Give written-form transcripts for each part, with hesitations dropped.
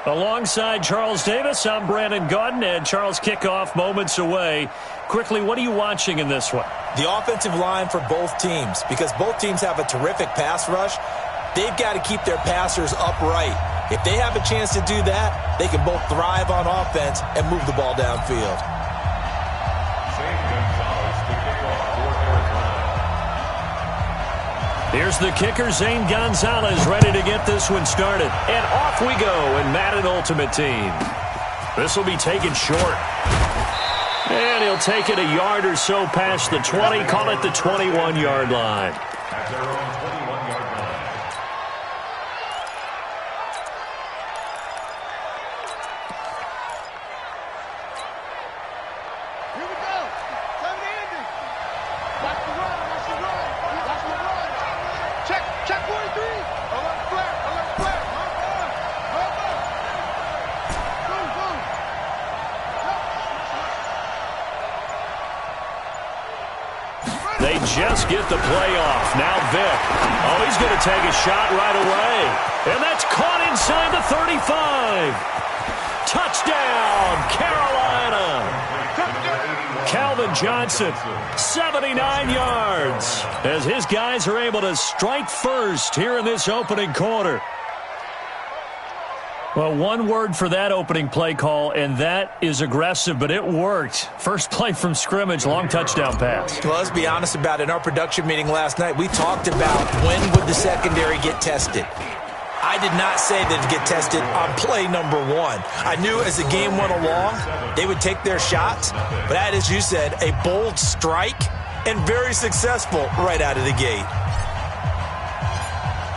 Alongside Charles Davis, I'm Brandon Gaudin, and Charles, kickoff moments away. Quickly, what are you watching in this one? The offensive line for both teams, because both teams have a terrific pass rush. They've got to keep their passers upright. If they have a chance to do that, they can both thrive on offense and move the ball downfield. Here's the kicker, Zane Gonzalez, ready to get this one started. And off we go in Madden Ultimate Team. This will be taken short. And he'll take it a yard or so past the 20, call it the 21-yard line. At their own 21-yard line. Here we go. Time to end it. Watch the run. Watch the run. Watch the run. Check 43. Alert flat. Alert flat. Hold on. Boom, boom. They just get the play off. Now Vick. Oh, he's going to take a shot right away. And that's caught inside the 35. Touchdown, Carolina. Calvin Johnson, 79 yards, as his guys are able to strike first here in this opening quarter. Well, one word for that opening play call, and that is aggressive, but it worked. First play from scrimmage, long touchdown pass. Well, let's be honest about it. In our production meeting last night, we talked about when would the secondary get tested. I did not say that it'd get tested on play number one. I knew as the game went along, they would take their shots. But that, as you said, a bold strike and very successful right out of the gate.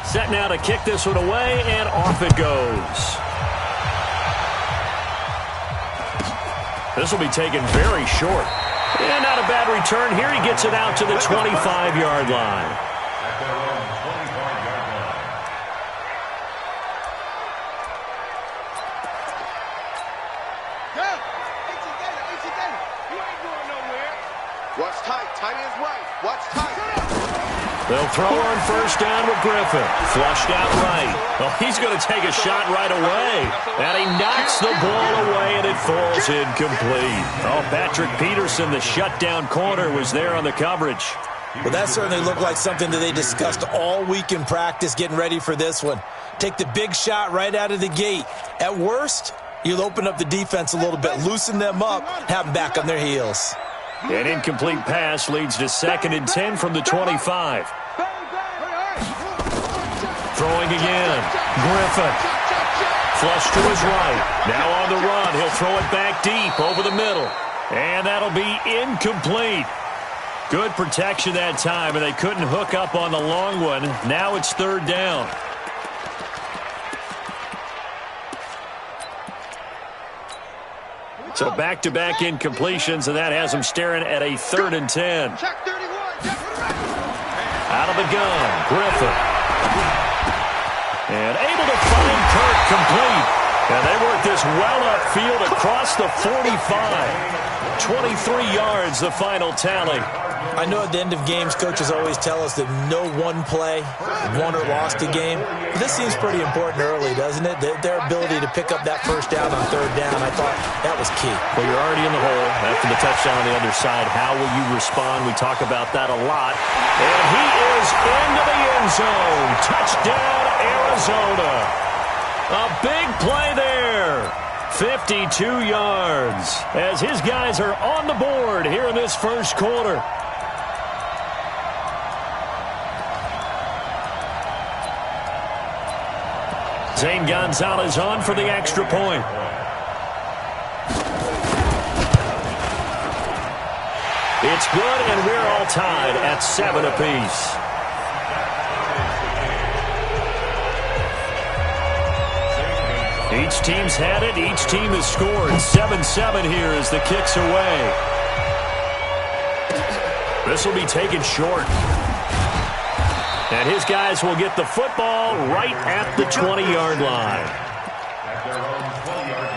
Set now to kick this one away, and off it goes. This will be taken very short. And not a bad return here. He gets it out to the 25-yard line. At their own 25-yard line. Go. AT Gator. You ain't going nowhere. Watch tight. Tight ends right. Watch tight. They'll throw on first down with Griffin. Flushed out right. Well, he's going to take a shot right away. And he knocks the ball away, and it falls incomplete. Oh, Patrick Peterson, the shutdown corner, was there on the coverage. Well, that certainly looked like something that they discussed all week in practice getting ready for this one. Take the big shot right out of the gate. At worst, you'll open up the defense a little bit, loosen them up, have them back on their heels. An incomplete pass leads to 2nd and 10 from the 25. Throwing again. Griffin. Flush to his right. Now on the run. He'll throw it back deep over the middle. And that'll be incomplete. Good protection that time, and they couldn't hook up on the long one. Now it's 3rd down. So back-to-back incompletions, and that has them staring at a 3rd and 10. Out of the gun, Griffin. And able to find Kirk complete. And they work this well upfield across the 45. 23 yards, the final tally. I know at the end of games, coaches always tell us that no one play won or lost a game. But this seems pretty important early, doesn't it? Their ability to pick up that first down on 3rd down, I thought that was key. Well, you're already in the hole after the touchdown on the other side. How will you respond? We talk about that a lot. And he is into the end zone. Touchdown, Arizona. A big play there. 52 yards as his guys are on the board here in this first quarter. Zane Gonzalez on for the extra point. It's good, and we're all tied at 7 apiece. Each team's had it. Each team has scored. 7-7 here as the kick's away. This will be taken short. And his guys will get the football right at the 20-yard line. At their own 20-yard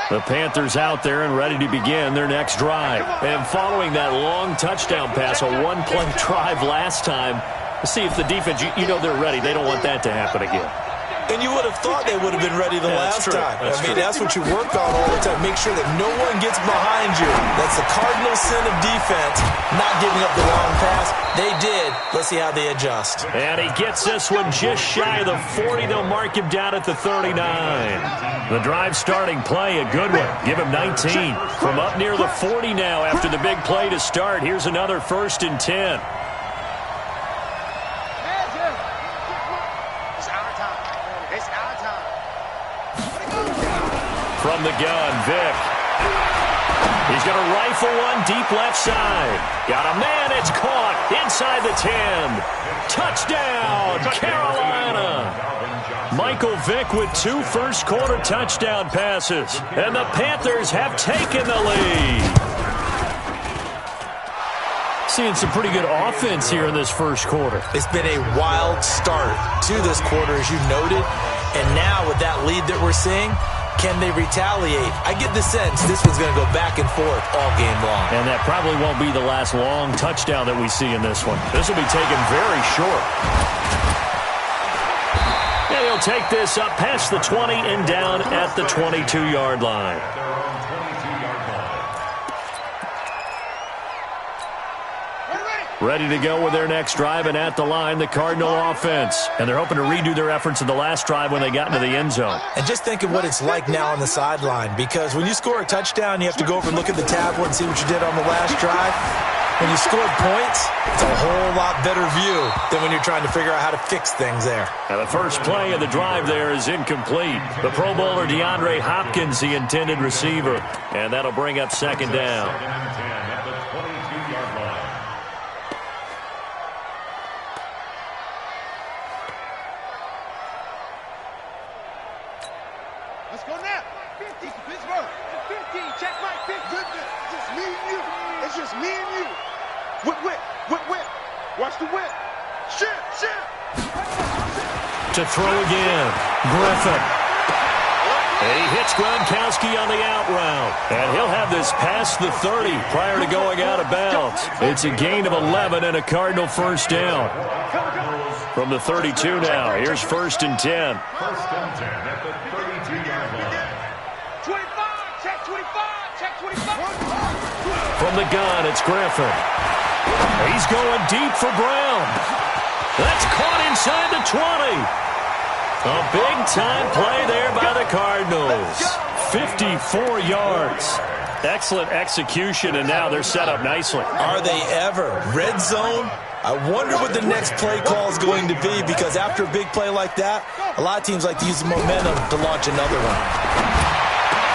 line. The Panthers out there and ready to begin their next drive. And following that long touchdown pass, a one-play drive last time, See if the defense, you know they're ready. They don't want that to happen again. And you would have thought they would have been ready the last time. That's what you work on all the time. Make sure that no one gets behind you. That's the cardinal sin of defense, not giving up the long pass. They did. Let's see how they adjust. And he gets this one just shy of the 40. They'll mark him down at the 39. The drive starting play, a good one. Give him 19. From up near the 40 now after the big play to start. Here's another 1st and 10. From the gun, Vic. He's going to rifle one deep left side. Got a man, it's caught inside the 10. Touchdown, Carolina. Michael Vick with 2 first-quarter touchdown passes. And the Panthers have taken the lead. Seeing some pretty good offense here in this first quarter. It's been a wild start to this quarter, as you noted. And now with that lead that we're seeing, can they retaliate? I get the sense this one's going to go back and forth all game long. And that probably won't be the last long touchdown that we see in this one. This will be taken very short. And he'll take this up past the 20 and down at the 22-yard line. Ready to go with their next drive, and at the line, the Cardinal offense. And they're hoping to redo their efforts in the last drive when they got into the end zone. And just think of what it's like now on the sideline, because when you score a touchdown, you have to go over and look at the tablet and see what you did on the last drive. When you scored points, it's a whole lot better view than when you're trying to figure out how to fix things there. Now the first play of the drive there is incomplete. The Pro Bowler DeAndre Hopkins, the intended receiver. And that'll bring up 2nd down. Let's go now. 50, Pittsburgh. 15, check right, 50. It's just me and you. It's just me and you. Whip, whip, whip, whip. Watch the whip. Shit, shit. To throw again, Griffin. And he hits Gronkowski on the out route. And he'll have this past the 30 prior to going out of bounds. It's a gain of 11 and a Cardinal first down. From the 32 now, here's 1st and 10. 1st and 10 at the 32-yard line. 25, check 25, check 25. From the gun, it's Griffin. He's going deep for Brown. That's caught inside the 20. A big-time play there by the Cardinals. 54 yards. Excellent execution, and now they're set up nicely. Are they ever? Red zone? I wonder what the next play call is going to be, because after a big play like that, a lot of teams like to use the momentum to launch another one.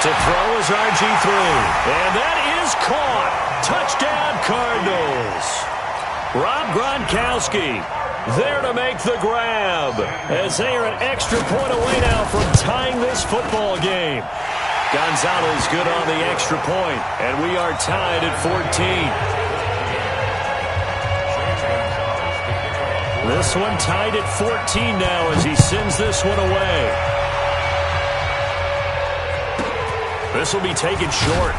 To throw is RG3. And that is caught. Touchdown, Cardinals. Rob Gronkowski there to make the grab, as they are an extra point away now from tying this football game. Gonzalez good on the extra point, and we are tied at 14. This one tied at 14 now as he sends this one away. This will be taken short.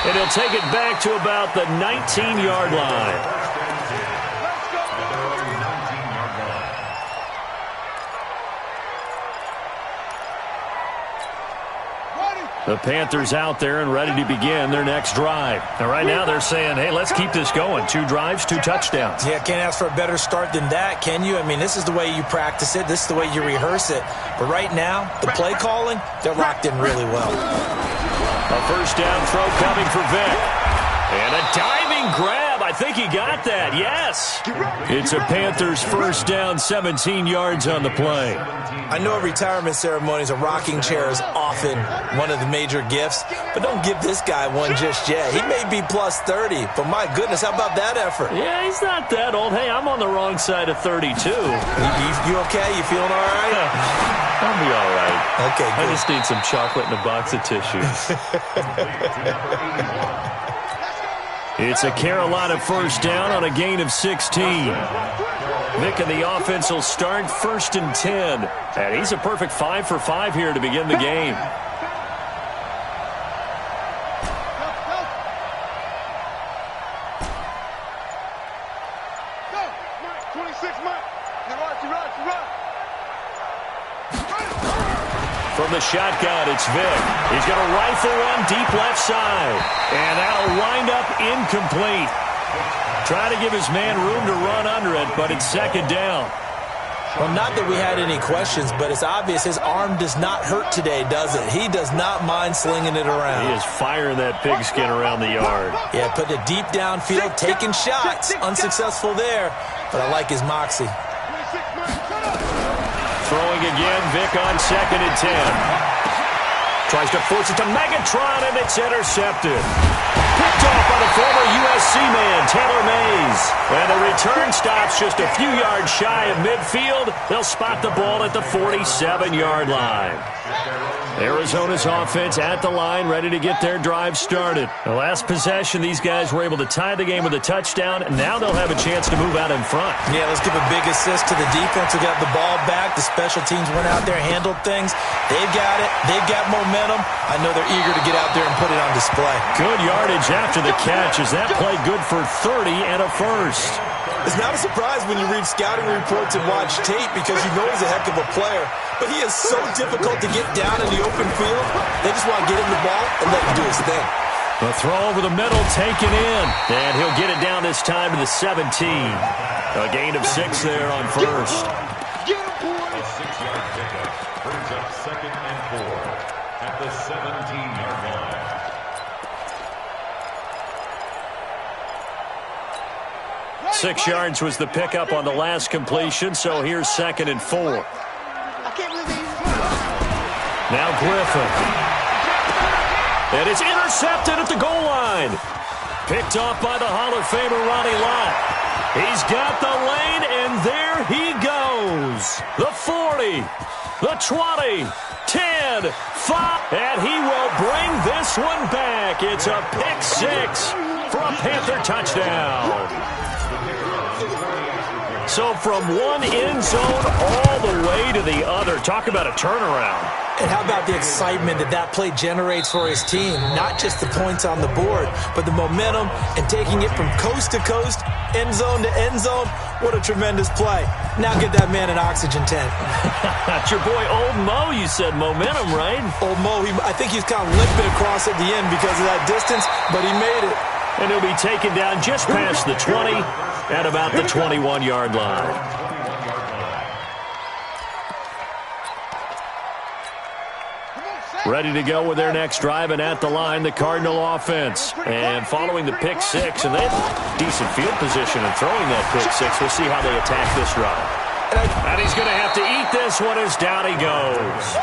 And he'll take it back to about the 19-yard line. The Panthers out there and ready to begin their next drive. And right now they're saying, hey, let's keep this going. 2 drives, 2 touchdowns. Yeah, can't ask for a better start than that, can you? I mean, this is the way you practice it. This is the way you rehearse it. But right now, the play calling, they're locked in really well. A first down throw coming for Vick. And a diving grab. I think he got that. Yes. It's a Panthers first down, 17 yards on the play. I know at retirement ceremonies, a rocking chair is often one of the major gifts, but don't give this guy one just yet. He may be plus 30, but my goodness, how about that effort? Yeah, he's not that old. Hey, I'm on the wrong side of 32. You okay? You feeling all right? I'll be all right. Okay, good. I just need some chocolate and a box of tissues. It's a Carolina first down on a gain of 16. Vick and the offense will start 1st and 10. And he's a perfect 5 for 5 here to begin the game. 26 months. You run. From the shotgun, it's Vic. He's going to rifle one deep left side. And that'll wind up incomplete. Try to give his man room to run under it, but it's second down. Well, not that we had any questions, but it's obvious his arm does not hurt today, does it? He does not mind slinging it around. He is firing that pigskin around the yard. Yeah, putting it deep downfield, taking shots. Unsuccessful there, but I like his moxie. Throwing again, Vic on 2nd and 10. Tries to force it to Megatron, and it's intercepted. Picked off by the former USC man, Taylor Mays. And the return stops just a few yards shy of midfield. They'll spot the ball at the 47-yard line. Arizona's offense at the line, ready to get their drive started. The last possession, these guys were able to tie the game with a touchdown, and now they'll have a chance to move out in front. Yeah, let's give a big assist to the defense who got the ball back. The special teams went out there, handled things. They've got it. They've got momentum. I know they're eager to get out there and put it on display. Good yardage after the catch as that play good for 30 and a first. It's not a surprise when you read scouting reports and watch tape because you know he's a heck of a player. But he is so difficult to get down in the open field. They just want to get him the ball and let him do his thing. The throw over the middle, taken in. And he'll get it down this time to the 17. A gain of 6 there on first. A 6-yard pickup brings up 2nd and 4 at the 17-yard line. 6 yards was the pickup on the last completion, so here's 2nd and 4. Now Griffin. And it's intercepted at the goal line. Picked off by the Hall of Famer Ronnie Lott. He's got the lane, and there he goes. The 40, the 20, 10, 5, and he will bring this one back. It's a pick 6 for a Panther touchdown. So from one end zone all the way to the other. Talk about a turnaround. And how about the excitement that play generates for his team? Not just the points on the board, but the momentum and taking it from coast to coast, end zone to end zone. What a tremendous play. Now get that man an oxygen tent. That's your boy Old Mo. You said momentum, right? Old Mo, I think he's kind of limping across at the end because of that distance, but he made it. And he'll be taken down just past the 20 at about the 21-yard line. Ready to go with their next drive, and at the line, the Cardinal offense. And following the pick 6, and they have decent field position in throwing that pick 6. We'll see how they attack this drive. And he's going to have to eat this one as down he goes.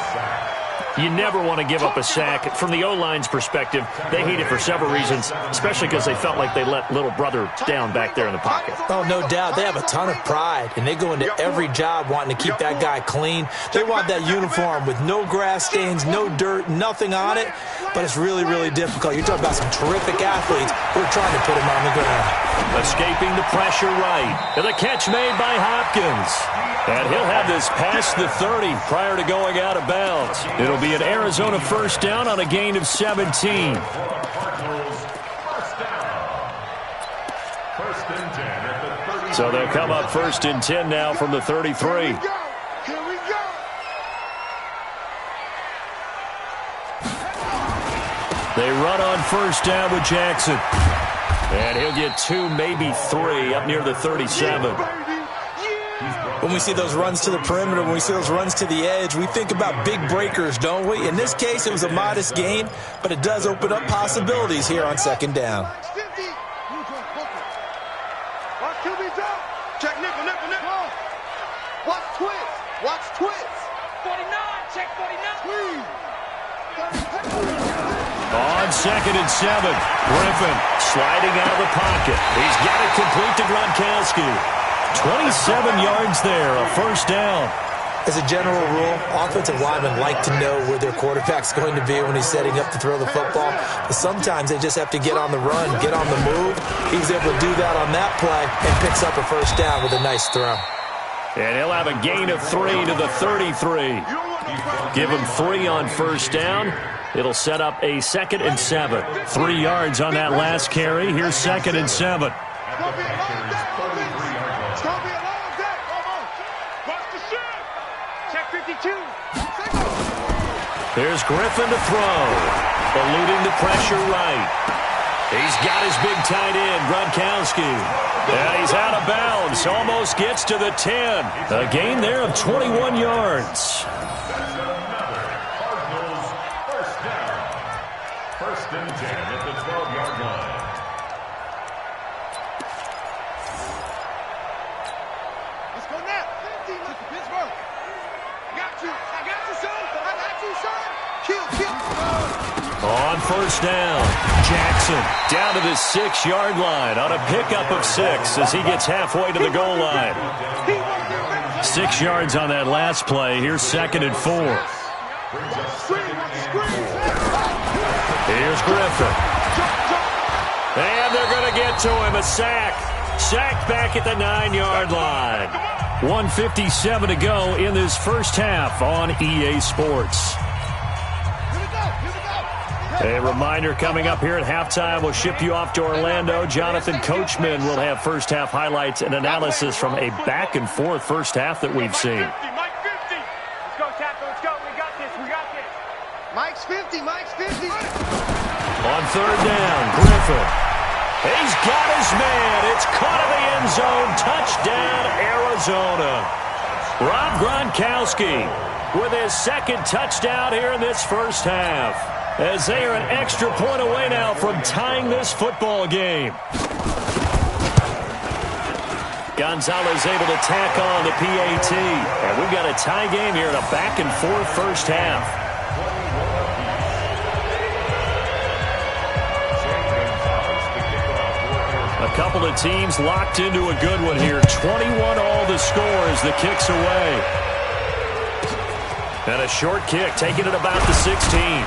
You never want to give up a sack. From the O-line's perspective, they hate it for several reasons, especially because they felt like they let little brother down back there in the pocket. Oh, no doubt. They have a ton of pride, and they go into every job wanting to keep that guy clean. They want that uniform with no grass stains, no dirt, nothing on it, but it's really, really difficult. You're talking about some terrific athletes. We're trying to put him on the ground. Escaping the pressure right. And the catch made by Hopkins. And he'll have this past the 30 prior to going out of bounds. It'll be an Arizona first down on a gain of 17. So they'll come up 1st and 10 now from the 33. They run on first down with Jackson. And he'll get 2, maybe 3 up near the 37. When we see those runs to the perimeter, when we see those runs to the edge, we think about big breakers, don't we? In this case, it was a modest gain, but it does open up possibilities here on 2nd down. Check nickel. Watch twist. 49, check 49. On 2nd and 7, Griffin sliding out of the pocket. He's got it complete to Gronkowski. 27 yards there, a first down. As a general rule, offensive linemen like to know where their quarterback's going to be when he's setting up to throw the football. But sometimes they just have to get on the run, get on the move. He was able to do that on that play and picks up a first down with a nice throw. And he'll have a gain of 3 to the 33. Give him 3 on first down. It'll set up a 2nd and 7. 3 yards on that last carry. Here's 2nd and 7. 52. There's Griffin to throw. Eluding the pressure right. He's got his big tight end, Gronkowski. And he's out of bounds. Almost gets to the 10. A gain there of 21 yards. That's another Cardinals first down. First and 10 at the 12-yard line. Let's go now. 15 to Pittsburgh. I got you, son. I got you, son. Kill. On first down, Jackson down to the 6-yard line on a pickup of 6 as he gets halfway to the goal line. 6 yards on that last play. Here's 2nd and 4. Here's Griffin. And they're going to get to him. A sack. Sacked back at the 9-yard line. 1:57 to go in this first half on EA Sports. A reminder coming up here at halftime. We'll ship you off to Orlando. Jonathan Coachman will have first half highlights and analysis from a back-and-forth first half that we've seen. Mike 50. Let's go, Tapper. Let's go. We got this. Mike's 50. On third down, Griffin. He's got his man. It's caught in the end zone. Touchdown, Arizona. Rob Gronkowski with his second touchdown here in this first half, as they are an extra point away now from tying this football game. Gonzalez able to tack on the PAT. And we've got a tie game here in a back-and-forth first half. A couple of teams locked into a good one here. 21 all the score as the kick's away. And a short kick taking it about the 16.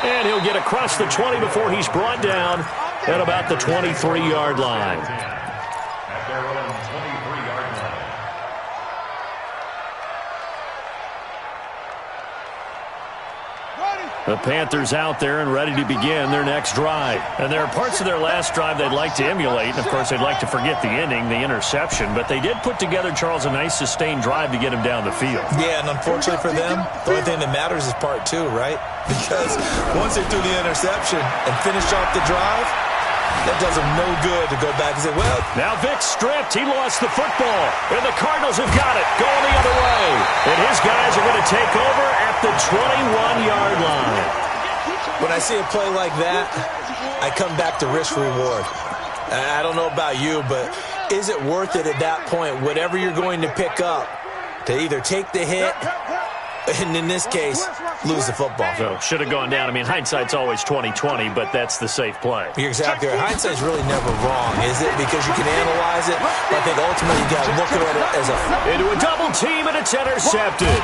And he'll get across the 20 before he's brought down at about the 23-yard line. At their own 23-yard line. The Panthers out there and ready to begin their next drive. And there are parts of their last drive they'd like to emulate. And, of course, they'd like to forget the ending, the interception. But they did put together, Charles, a nice sustained drive to get him down the field. Yeah, and unfortunately for them, the only thing that matters is part 2, right? Because once they threw the interception and finished off the drive, that does them no good to go back and say, well. Now Vic stripped. He lost the football. And the Cardinals have got it. Going the other way. And his guys are going to take over at the 21-yard line. When I see a play like that, I come back to risk-reward. I don't know about you, but is it worth it at that point, whatever you're going to pick up, to either take the hit, and in this case, lose the football? So, should have gone down. I mean, hindsight's always 20/20, but that's the safe play. You're exactly right. Hindsight's really never wrong, is it? Because you can analyze it, but I think ultimately you got to look at it as a... Into a double team, and it's intercepted.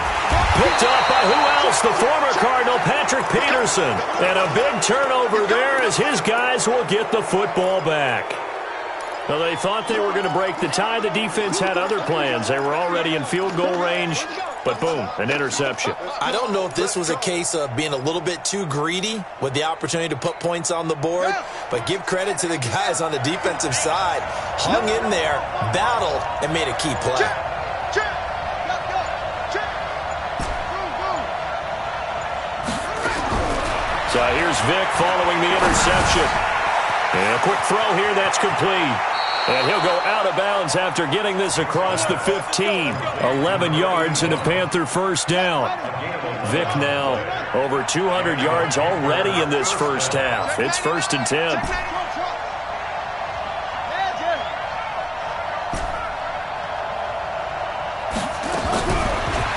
Picked off by who else? The former Cardinal, Patrick Peterson. And a big turnover there as his guys will get the football back. Well, they thought they were going to break the tie. The defense had other plans. They were already in field goal range, but boom, an interception. I don't know if this was a case of being a little bit too greedy with the opportunity to put points on the board, but give credit to the guys on the defensive side. Hung in there, battled, and made a key play. So here's Vic following the interception. And a quick throw here, that's complete. And he'll go out of bounds after getting this across the 15. 11 yards and a Panther first down. Vic now over 200 yards already in this first half. It's 1st and 10.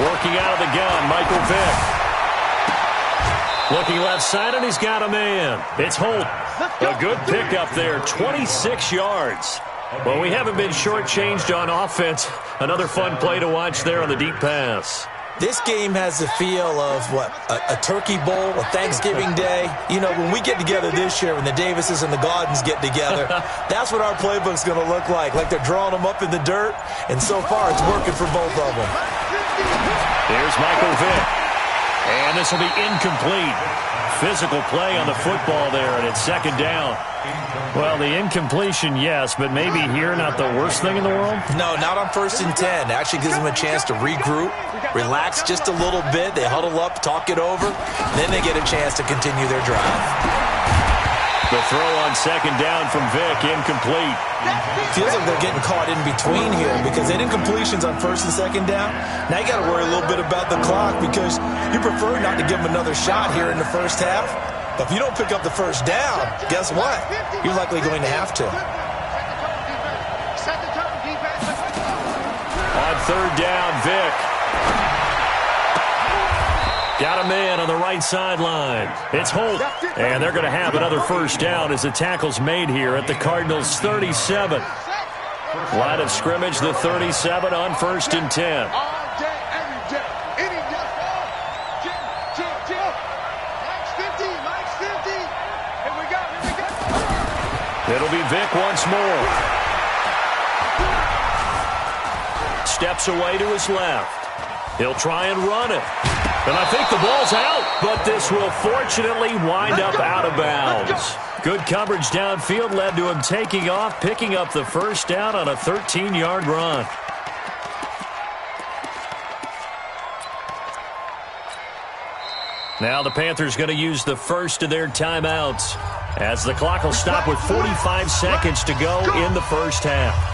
Working out of the gun, Michael Vick. Looking left side, and he's got a man. It's Holt. A good pickup there, 26 yards. Well, we haven't been shortchanged on offense. Another fun play to watch there on the deep pass. This game has the feel of, a turkey bowl, a Thanksgiving day. You know, when we get together this year, when the Davises and the Gaudens get together, that's what our playbook's going to look like they're drawing them up in the dirt, and so far it's working for both of them. Here's Michael Vick. And this will be incomplete. Physical play on the football there, and it's second down. Well, the incompletion, yes, but maybe here not the worst thing in the world? No, not on 1st and 10. Actually gives them a chance to regroup, relax just a little bit. They huddle up, talk it over, then they get a chance to continue their drive. The throw on second down from Vic, incomplete. Feels like they're getting caught in between here because they did incompletions on 1st and 2nd down. Now you got to worry a little bit about the clock because you prefer not to give them another shot here in the first half. But if you don't pick up the first down, guess what? You're likely going to have to. On third down, Vic. Got him in on the right sideline. It's Holt, and they're going to have another first down as the tackle's made here at the Cardinals' 37. Line of scrimmage, the 37 on 1st and 10. It'll be Vic once more. Steps away to his left. He'll try and run it. And I think the ball's out, but this will fortunately wind up out of bounds. Good coverage downfield led to him taking off, picking up the first down on a 13-yard run. Now the Panthers going to use the first of their timeouts as the clock will stop with 45 seconds to go in the first half.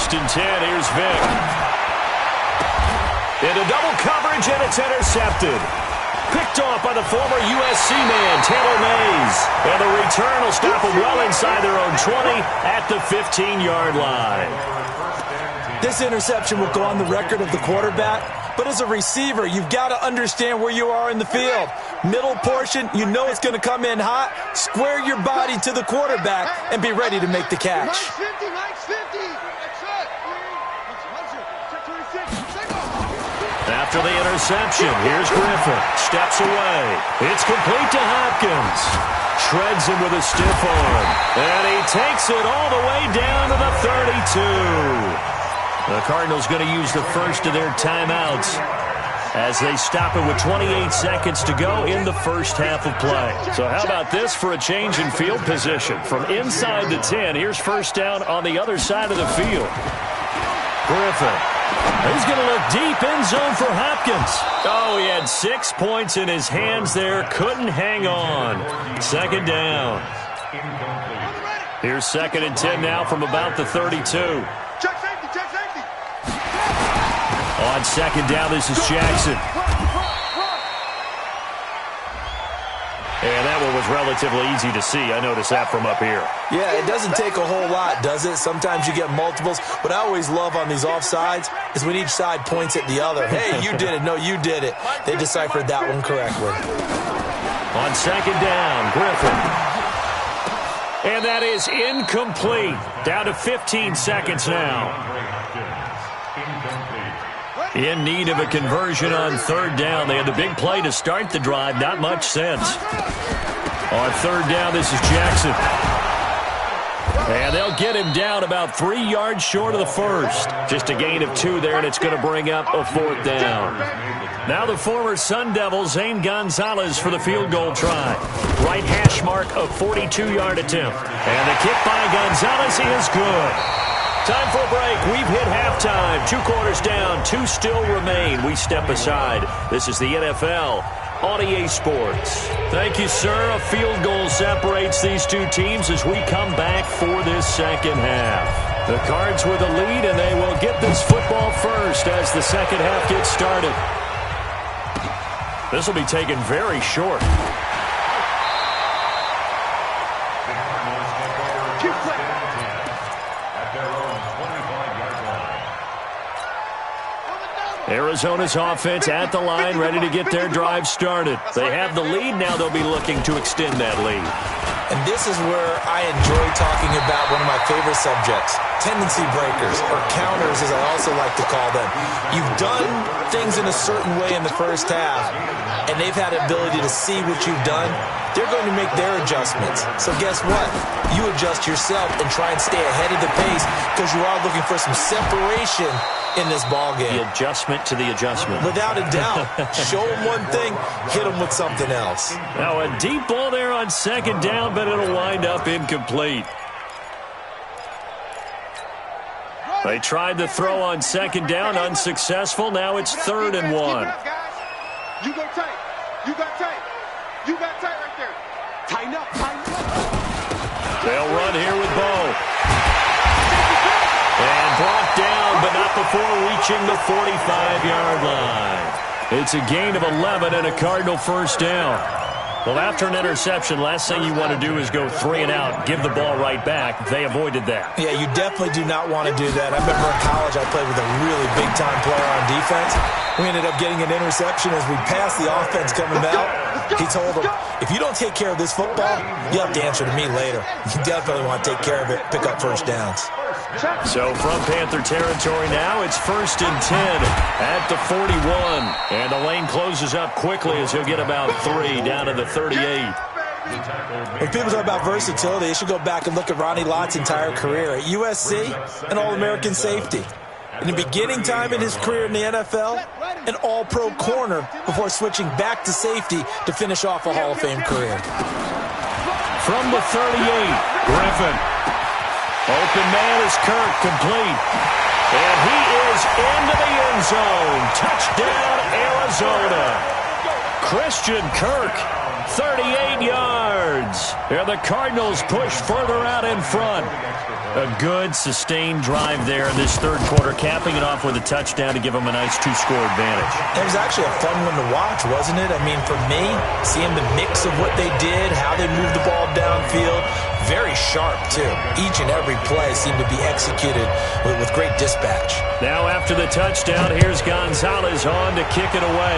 And 10, here's Vic. Into double coverage, and it's intercepted. Picked off by the former USC man, Taylor Mays. And the return will stop them well inside their own 20 at the 15-yard line. This interception will go on the record of the quarterback, but as a receiver, you've got to understand where you are in the field. Middle portion, you know it's going to come in hot. Square your body to the quarterback and be ready to make the catch. After the interception, here's Griffin. Steps away. It's complete to Hopkins. Shreds him with a stiff arm. And he takes it all the way down to the 32. The Cardinals going to use the first of their timeouts as they stop it with 28 seconds to go in the first half of play. So how about this for a change in field position? From inside the 10, here's first down on the other side of the field. Griffin. He's going to look deep end zone for Hopkins. Oh, he had 6 points in his hands there. Couldn't hang on. Second down. Here's 2nd and 10 now from about the 32. Check safety, check safety. On second down, this is Jackson. And that one was relatively easy to see. I noticed that from up here. Yeah, it doesn't take a whole lot, does it? Sometimes you get multiples. What I always love on these offsides is when each side points at the other. Hey, you did it. No, you did it. They deciphered that one correctly. On second down, Griffin. And that is incomplete. Down to 15 seconds now. In need of a conversion on third down. They had the big play to start the drive. Not much sense. On third down, this is Jackson. And they'll get him down about 3 yards short of the first. Just a gain of 2 there, and it's going to bring up a fourth down. Now the former Sun Devil, Zane Gonzalez, for the field goal try. Right hash mark, a 42-yard attempt. And the kick by Gonzalez is good. Time for a break. We've hit halftime. 2 quarters down. 2 still remain. We step aside. This is the NFL on EA Sports. Thank you, sir. A field goal separates these two teams as we come back for this second half. The Cards with the lead, and they will get this football first as the second half gets started. This will be taken very short. Arizona's offense at the line, ready to get their drive started. They have the lead. Now they'll be looking to extend that lead. And this is where I enjoy talking about one of my favorite subjects, tendency breakers, or counters as I also like to call them. You've done things in a certain way in the first half, and they've had the ability to see what you've done. They're going to make their adjustments. So guess what? You adjust yourself and try and stay ahead of the pace because you are looking for some separation in this ballgame. The adjustment to the adjustment. Without a doubt. Show them one thing, hit them with something else. Now a deep ball there on second down, but it'll wind up incomplete. They tried to throw on second down, unsuccessful. Now it's 3rd and 1. You go tight. You got tight. You got tight right there. Tighten up. Tighten up. They'll run here with Bo. And brought down, but not before reaching the 45-yard line. It's a gain of 11 and a Cardinal first down. Well, after an interception, last thing you want to do is go 3 and out, give the ball right back. They avoided that. Yeah, you definitely do not want to do that. I remember in college I played with a really big-time player on defense. We ended up getting an interception as we passed the offense coming out. He told him, if you don't take care of this football, you have to answer to me later. You definitely want to take care of it, pick up first downs. So from Panther territory now, it's 1st and 10 at the 41. And the lane closes up quickly as he'll get about 3 down to the 38. When people talk about versatility, they should go back and look at Ronnie Lott's entire career. At USC, an All-American safety. In the beginning time in his career in the NFL, an All-Pro corner before switching back to safety to finish off a Hall of Fame career. From the 38, Griffin. Open man is Kirk, complete. And he is into the end zone. Touchdown, Arizona. Christian Kirk, 38 yards. And the Cardinals push further out in front. A good, sustained drive there in this third quarter, capping it off with a touchdown to give them a nice 2-score advantage. It was actually a fun one to watch, wasn't it? I mean, for me, seeing the mix of what they did, how they moved the ball downfield, very sharp, too. Each and every play seemed to be executed with great dispatch. Now after the touchdown, here's Gonzalez on to kick it away.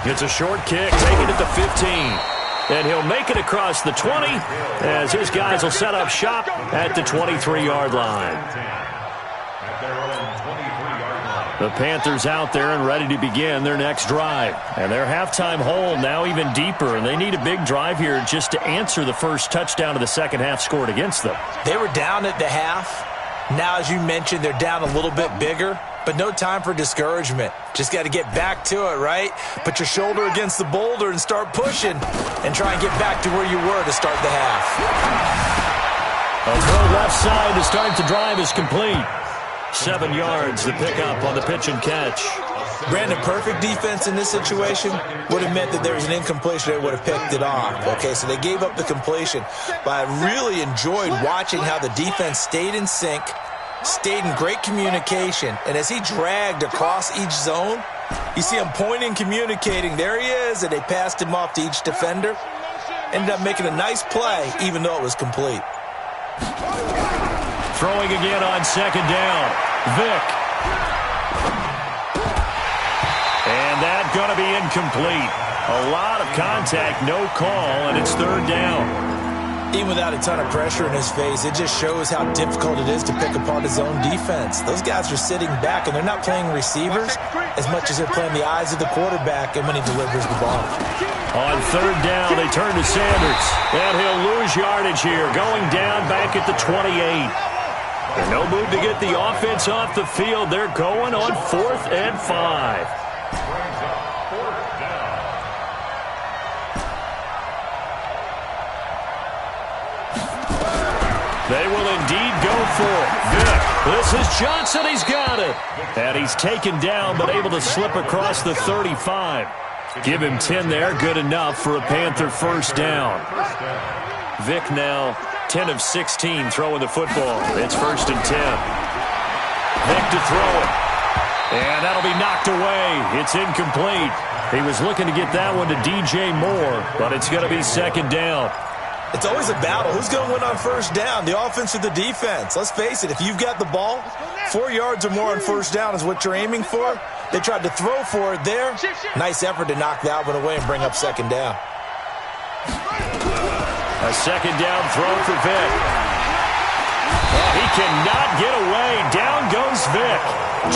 It's a short kick, taken at the 15. And he'll make it across the 20 as his guys will set up shop at the 23-yard line. The Panthers out there and ready to begin their next drive. And their halftime hole now even deeper, and they need a big drive here just to answer the first touchdown of the second half scored against them. They were down at the half. Now, as you mentioned, they're down a little bit bigger, but no time for discouragement. Just got to get back to it, right? Put your shoulder against the boulder and start pushing and try and get back to where you were to start the half. A throw left side to start the drive is complete. 7 yards, the pickup on the pitch and catch. Brandon, perfect defense in this situation would have meant that there was an incompletion. They would have picked it off. Okay, so they gave up the completion. But I really enjoyed watching how the defense stayed in sync, stayed in great communication. And as he dragged across each zone, you see him pointing, communicating. There he is, and they passed him off to each defender. Ended up making a nice play, even though it was complete. Throwing again on second down. Vick. And that's going to be incomplete. A lot of contact, no call, and it's third down. Even without a ton of pressure in his face, it just shows how difficult it is to pick apart his own defense. Those guys are sitting back, and they're not playing receivers as much as they're playing the eyes of the quarterback and when he delivers the ball. On third down, they turn to Sanders. And he'll lose yardage here, going down back at the 28. And no move to get the offense off the field. They're going on 4th and 5. They will indeed go for it. Vick. This is Johnson. He's got it. And he's taken down, but able to slip across the 35. Give him 10 there. Good enough for a Panther first down. Vick now 10 of 16 throwing the football. It's 1st and 10. Vick to throw it. And that'll be knocked away. It's incomplete. He was looking to get that one to DJ Moore, but it's going to be second down. It's always a battle. Who's going to win on first down, the offense or the defense? Let's face it, if you've got the ball, 4 yards or more on first down is what you're aiming for. They tried to throw for it there. Nice effort to knock that one away and bring up second down. A second down throw for Vic. Oh, he cannot get away. Down goes Vic.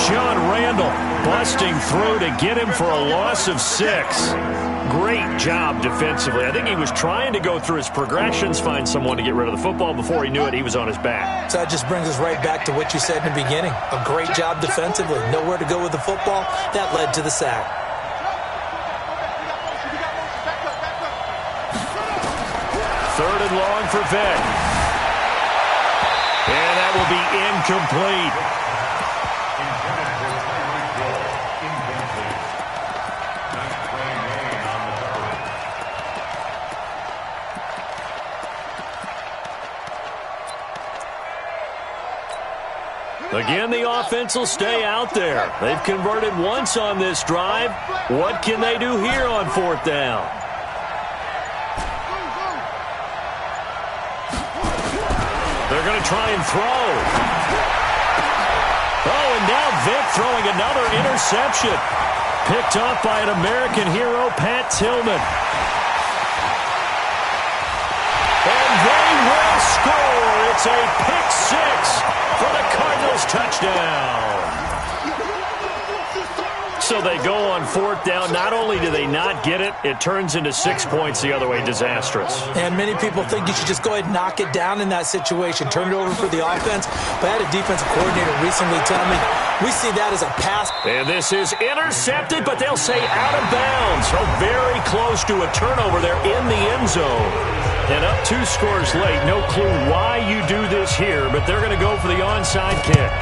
John Randall busting through to get him for a loss of 6. Great job defensively. I think he was trying to go through his progressions, find someone to get rid of the football. Before he knew it, he was on his back. So that just brings us right back to what you said in the beginning. A great job defensively. Nowhere to go with the football. That led to the sack. Third and long for Vic. And that will be incomplete. Again, the offense will stay out there. They've converted once on this drive. What can they do here on 4th down? They're going to try and throw. Oh, and now Vic throwing another interception. Picked off by an American hero, Pat Tillman. And they will score. It's a pick 6 for the Cardinals touchdown. So they go on 4th down. Not only do they not get it, it turns into 6 points the other way. Disastrous. And many people think you should just go ahead and knock it down in that situation. Turn it over for the offense. But I had a defensive coordinator recently tell me, we see that as a pass. And this is intercepted, but they'll say out of bounds. So very close to a turnover there in the end zone. And up 2 scores late. No clue why you do this here, but they're going to go for the onside kick.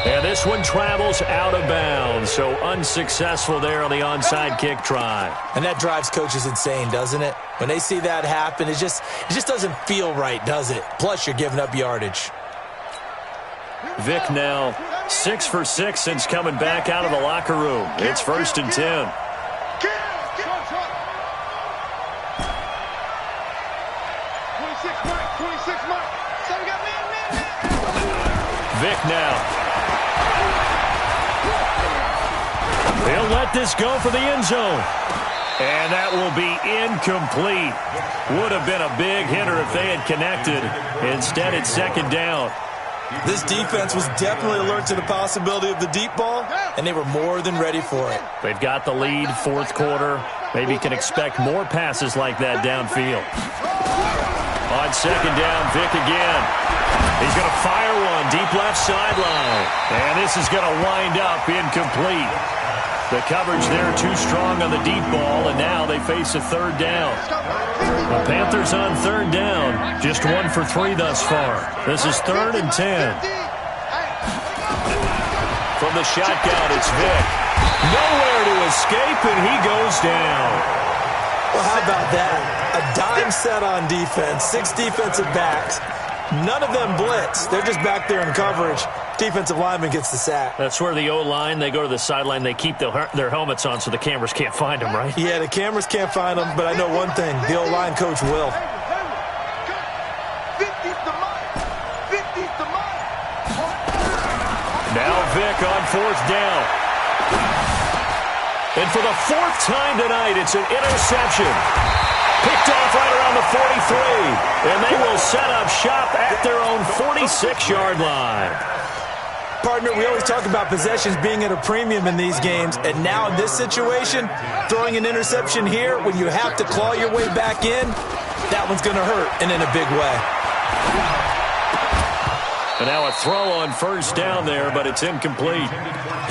And this one travels out of bounds, so unsuccessful there on the onside kick try. And that drives coaches insane, doesn't it? When they see that happen, it just doesn't feel right, does it? Plus, you're giving up yardage. Vic now 6 for 6 since coming back out of the locker room. It's 1st and 10. Vic now. He'll let this go for the end zone. And that will be incomplete. Would have been a big hitter if they had connected. Instead, it's 2nd down. This defense was definitely alert to the possibility of the deep ball, and they were more than ready for it. They've got the lead, 4th quarter. Maybe can expect more passes like that downfield. On 2nd down, Vic again. He's going to fire one deep left sideline. And this is going to wind up incomplete. The coverage there too strong on the deep ball, and now they face a 3rd down. The Panthers on 3rd down, just 1 for 3 thus far. This is 3rd and 10. From the shotgun, it's Vic. Nowhere to escape, and he goes down. Well, how about that? A dime set on defense, 6 defensive backs. None of them blitz. They're just back there in coverage. Defensive lineman gets the sack. That's where the O-line, they go to the sideline, they keep their helmets on so the cameras can't find them, right? Yeah, the cameras can't find them, but I know one thing. The O-line coach will. Now Vic on 4th down. And for the 4th time tonight, it's an interception. Picked off right around the 43. And they will set up shop at their own 46-yard line. Partner, we always talk about possessions being at a premium in these games, and now in this situation, throwing an interception here when you have to claw your way back in, that one's going to hurt, and in a big way. And now a throw on 1st down there, but it's incomplete.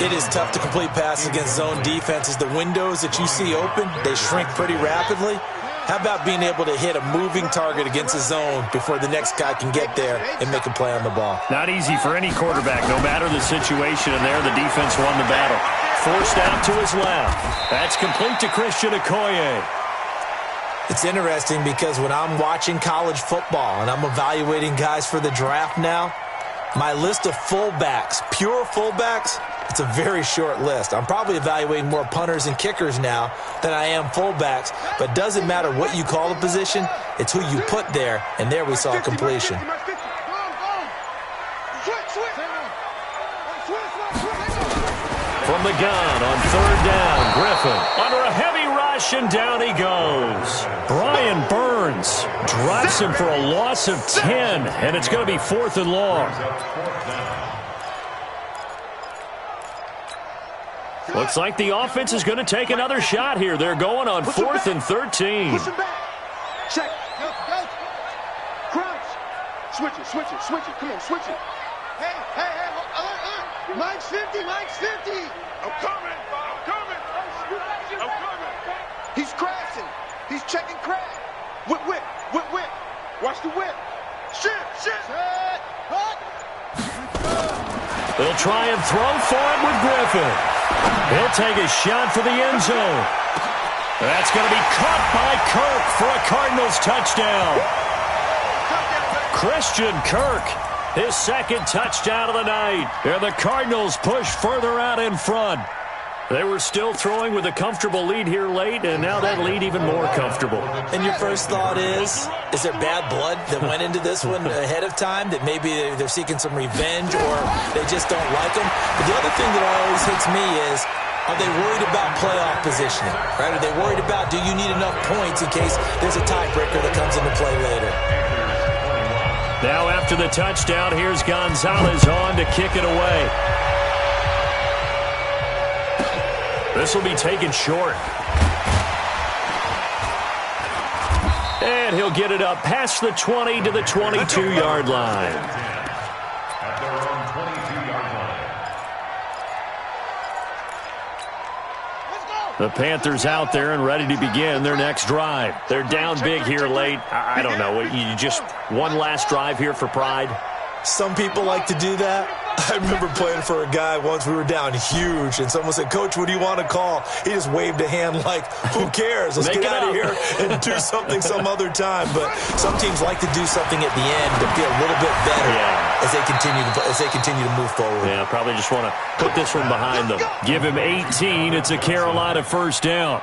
It is tough to complete passes against zone defenses. The windows that you see open, they shrink pretty rapidly. How about being able to hit a moving target against a zone before the next guy can get there and make a play on the ball? Not easy for any quarterback, no matter the situation, and there the defense won the battle. Forced out to his left. That's complete to Christian Okoye. It's interesting because when I'm watching college football and I'm evaluating guys for the draft now, my list of fullbacks, pure fullbacks, it's a very short list. I'm probably evaluating more punters and kickers now than I am fullbacks, but it doesn't matter what you call the position, it's who you put there, and there we saw completion. From the gun on third down, Griffin under a heavy rush, and down he goes. Brian Burns drops him for a loss of 10, and it's going to be 4th and long. Looks like the offense is going to take another shot here. They're going on 4th and 13. Push him back. Check. Go, go. Crouch. Switch it, switch it, switch it. Come on, switch it. Hey, hey, hey. Mike's 50, Mike's 50. I'm coming. I'm coming. I'm coming. He's crashing. He's checking crash. Whip, whip, whip, whip. Watch the whip. Shit, shit. Set. Hut. They'll try and throw for it with Griffin. He'll take a shot for the end zone. That's going to be caught by Kirk for a Cardinals touchdown. Christian Kirk, his second touchdown of the night. And the Cardinals push further out in front. They were still throwing with a comfortable lead here late, and now that lead even more comfortable. And your first thought is there bad blood that went into this one ahead of time, that maybe they're seeking some revenge or they just don't like them? But the other thing that always hits me is, are they worried about playoff positioning? Right? Are they worried about, do you need enough points in case there's a tiebreaker that comes into play later? Now after the touchdown, here's Gonzalez on to kick it away. This will be taken short. And he'll get it up past the 20 to the 22-yard line. At their own 22-yard line. The Panthers out there and ready to begin their next drive. They're down big here late. I don't know. You just one last drive here for pride? Some people like to do that. I remember playing for a guy once. We were down huge, and someone said, "Coach, what do you want to call?" He just waved a hand like, who cares? Let's get out of here and do something some other time. But some teams like to do something at the end to feel a little bit better as they continue to move forward. Yeah, probably just want to put this one behind them. Give him 18. It's a Carolina first down.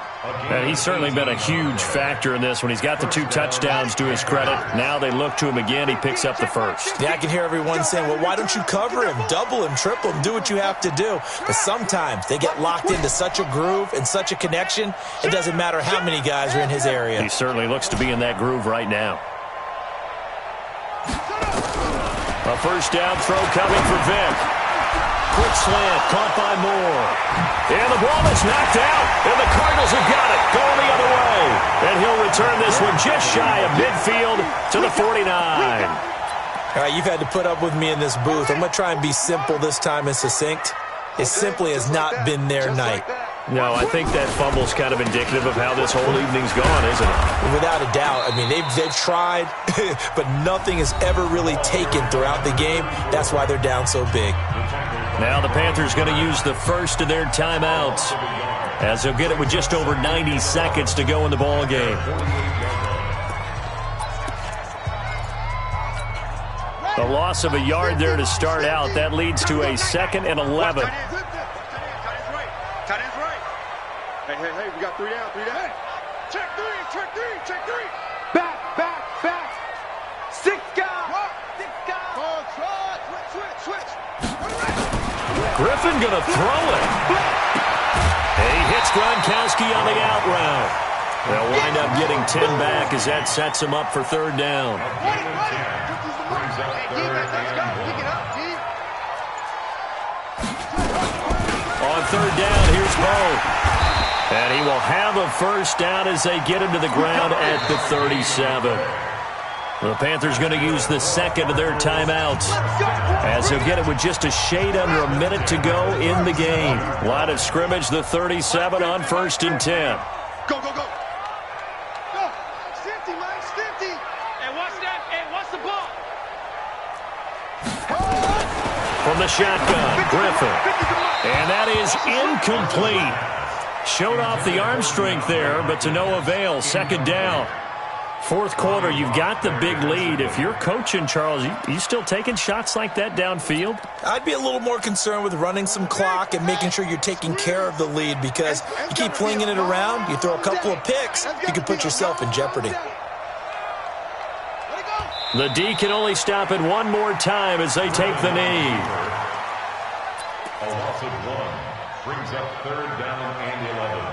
And he's certainly been a huge factor in this one. He's got the 2 touchdowns to his credit. Now they look to him again. He picks up the first. Yeah, I can hear everyone saying, well, why don't you cover him, double him, triple him, do what you have to do. But sometimes they get locked into such a groove and such a connection, it doesn't matter how many guys are in his area. He certainly looks to be in that groove right now. A first down throw coming for Vic. Quick slant, caught by Moore. And the ball is knocked out, and the Cardinals have got it, going the other way. And he'll return this one just shy of midfield to the 49. All right, you've had to put up with me in this booth. I'm going to try and be simple this time and succinct. It simply has not been their night. No, I think that fumble's kind of indicative of how this whole evening's gone, isn't it? Without a doubt. I mean, they've tried, but nothing is ever really taken throughout the game. That's why they're down so big. Now the Panthers going to use the first of their timeouts, as they'll get it with just over 90 seconds to go in the ball game. The loss of a yard there to start out. That leads to a 2nd and 11. Tight end's right. Hey, hey, hey, we got 3 down, 3 down. Check 3, check 3, check 3. Back, back, back. 6 guys. 6 guys. Control, switch, switch, switch. Griffin going to throw it. He hits Gronkowski on the out route. They'll wind up getting 10 back as that sets him up for 3rd down. On 3rd down, here's Bo. And he will have a first down as they get him to the ground at the 37. The Panthers going to use the 2nd of their timeouts, as they'll get it with just a shade under a minute to go in the game. Line of scrimmage, the 37 on 1st and 10. Go, go, go. Go. 50, Mike's 50. Hey, watch that. Hey, watch the ball. From the shotgun, Griffin. And that is incomplete. Showed off the arm strength there, but to no avail. 2nd down. 4th quarter, you've got the big lead. If you're coaching, Charles, you still taking shots like that downfield? I'd be a little more concerned with running some clock and making sure you're taking care of the lead, because you keep flinging it around, you throw a couple of picks, you can put yourself in jeopardy. The D can only stop it one more time as they take the knee. A loss of 1. Brings up 3rd down and 11.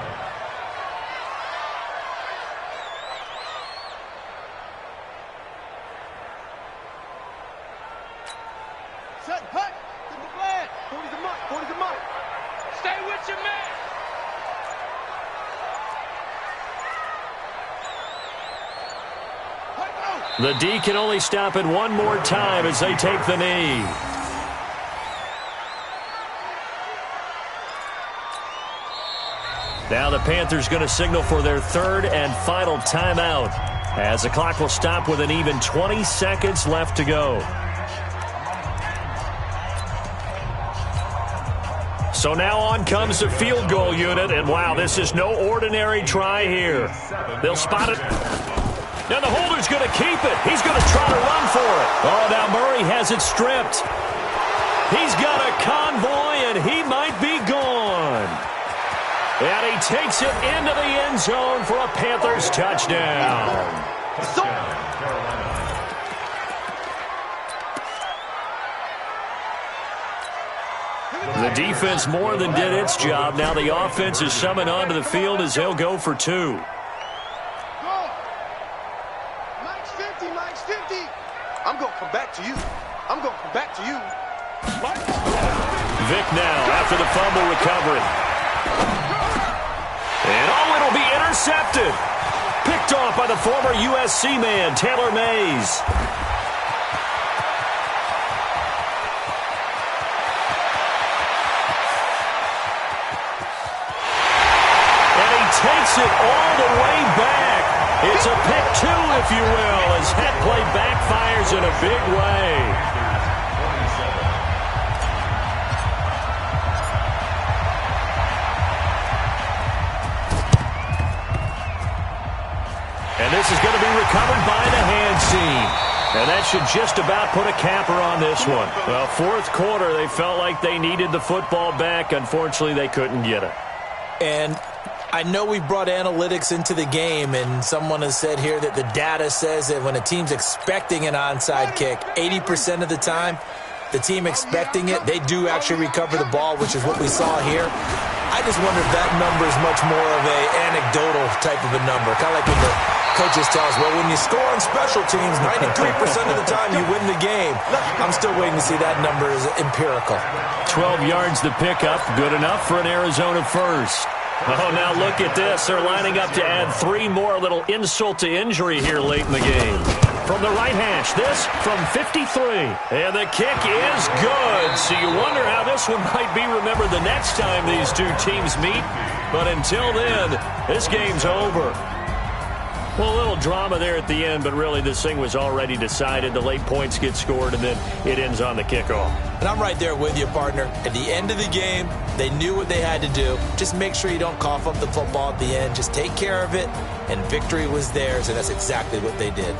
Set, hut, in the flag. 40's a MUT, 40's a MUT. Stay with your man. The D can only stop it one more time as they take the knee. Now the Panthers going to signal for their 3rd and final timeout as the clock will stop with an even 20 seconds left to go. So now on comes the field goal unit, and wow, this is no ordinary try here. They'll spot it. Now the holder's going to keep it. He's going to try to run for it. Oh, now Murray has it stripped. He's got a convoy, and he might be gone. And he takes it into the end zone for a Panthers touchdown. The defense more than did its job. Now the offense is summoned onto the field as they'll go for 2. I'm going to come back to you. I'm going to come back to you. Vic now after the fumble recovery. And oh, it'll be intercepted. Picked off by the former USC man, Taylor Mays. And he takes it all the way back. It's a pick 2, if you will, as that play backfires in a big way. And this is going to be recovered by the hand seam. And that should just about put a capper on this one. Well, 4th quarter, they felt like they needed the football back. Unfortunately, they couldn't get it. And I know we brought analytics into the game, and someone has said here that the data says that when a team's expecting an onside kick, 80% of the time, the team expecting it, they do actually recover the ball, which is what we saw here. I just wonder if that number is much more of a anecdotal type of a number. Kind of like when the coaches tell us, well, when you score on special teams, 93% of the time you win the game. I'm still waiting to see that number is empirical. 12 yards to pick up, good enough for an Arizona first. Oh, now look at this. They're lining up to add 3 more, little insult to injury here late in the game. From the right hash, this from 53. And the kick is good. So you wonder how this one might be remembered the next time these two teams meet. But until then, this game's over. Well, a little drama there at the end, but really this thing was already decided. The late points get scored, and then it ends on the kickoff. And I'm right there with you, partner. At the end of the game, they knew what they had to do. Just make sure you don't cough up the football at the end. Just take care of it, and victory was theirs, and that's exactly what they did.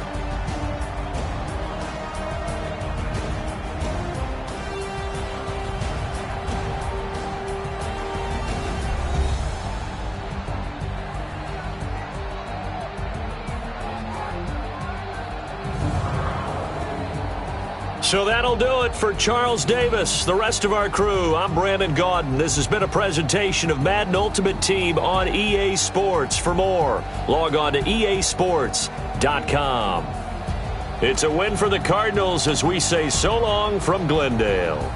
So that'll do it for Charles Davis, the rest of our crew. I'm Brandon Gaudin. This has been a presentation of Madden Ultimate Team on EA Sports. For more, log on to easports.com. It's a win for the Cardinals as we say so long from Glendale.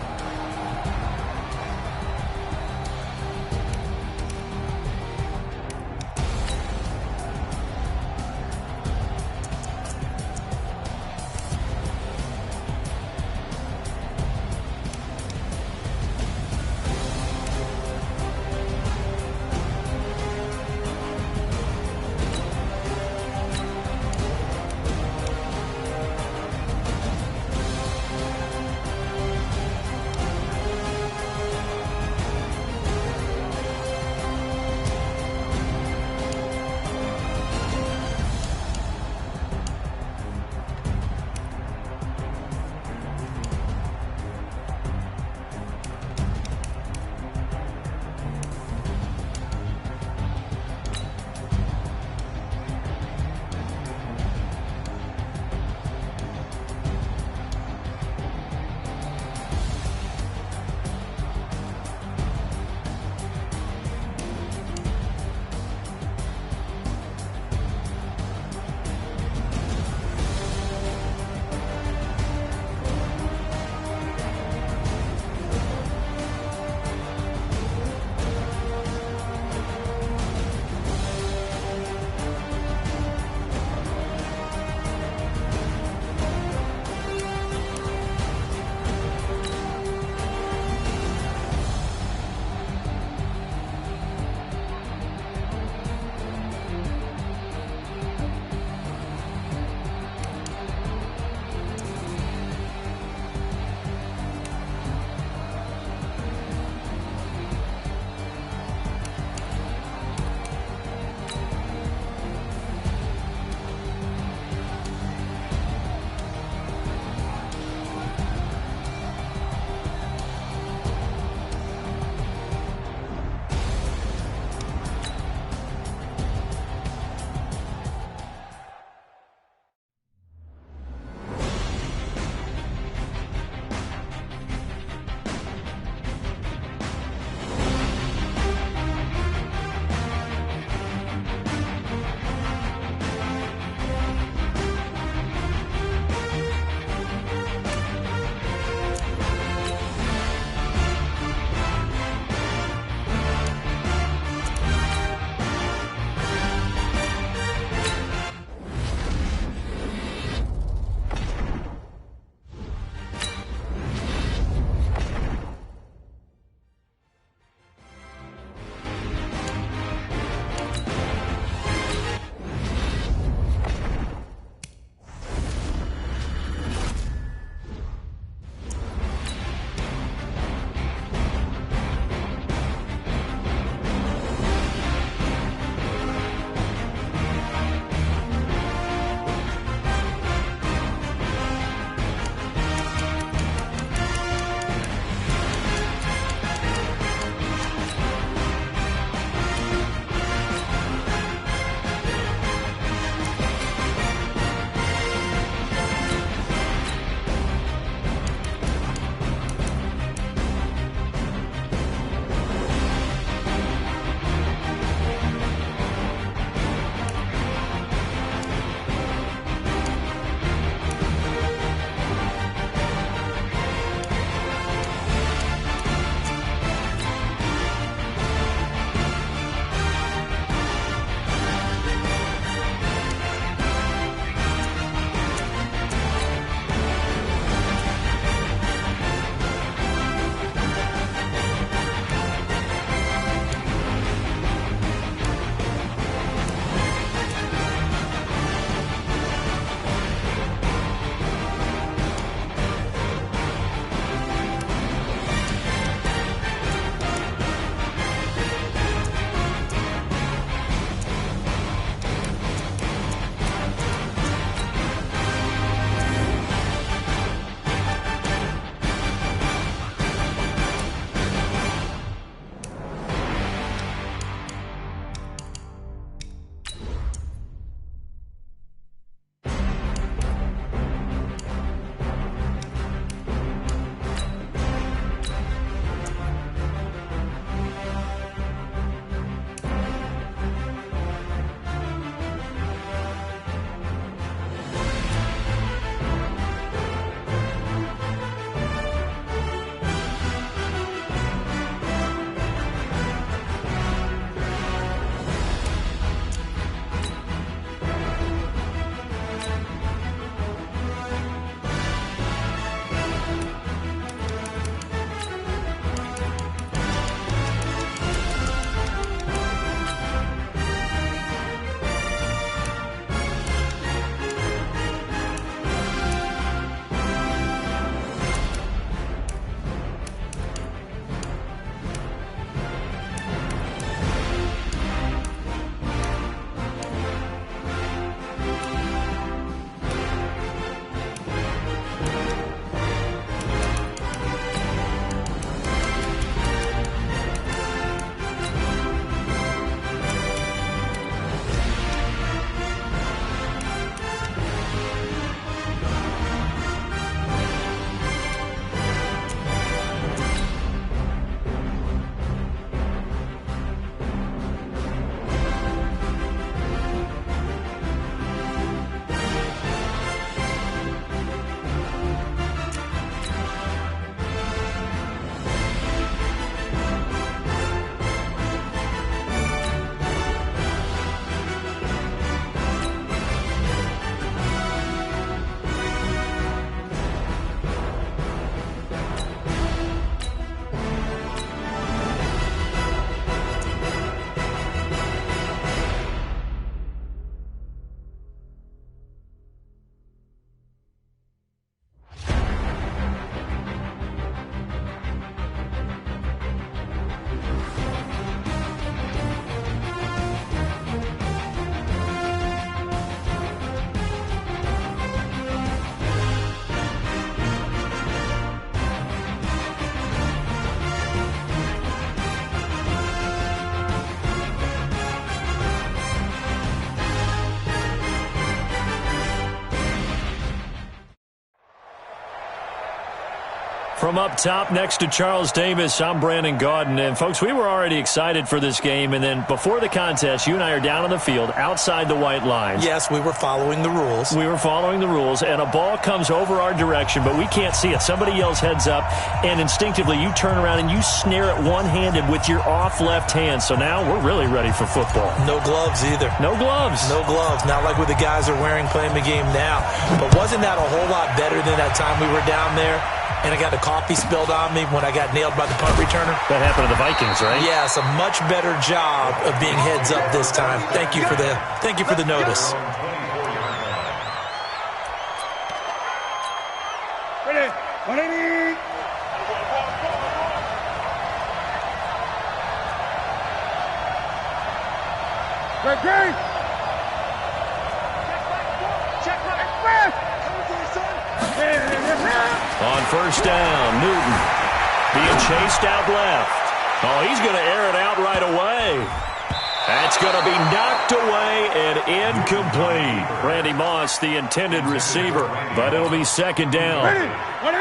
From up top next to Charles Davis, I'm Brandon Gaudin. And, folks, we were already excited for this game. And then before the contest, you and I are down on the field outside the white lines. Yes, we were following the rules. We were following the rules, and a ball comes over our direction, but we can't see it. Somebody yells heads up, and instinctively you turn around and you snare it one-handed with your off left hand. So now we're really ready for football. No gloves either. No gloves. No gloves. Not like what the guys are wearing playing the game now. But wasn't that a whole lot better than that time we were down there? And I got the coffee spilled on me when I got nailed by the punt returner. That happened to the Vikings, right? Yes, a much better job of being heads up this time. Thank you for the notice. Ready? 180. Great. Check right. On first down, Newton being chased out left. Oh, he's going to air it out right away. That's going to be knocked away and incomplete. Randy Moss, the intended receiver, but it'll be second down.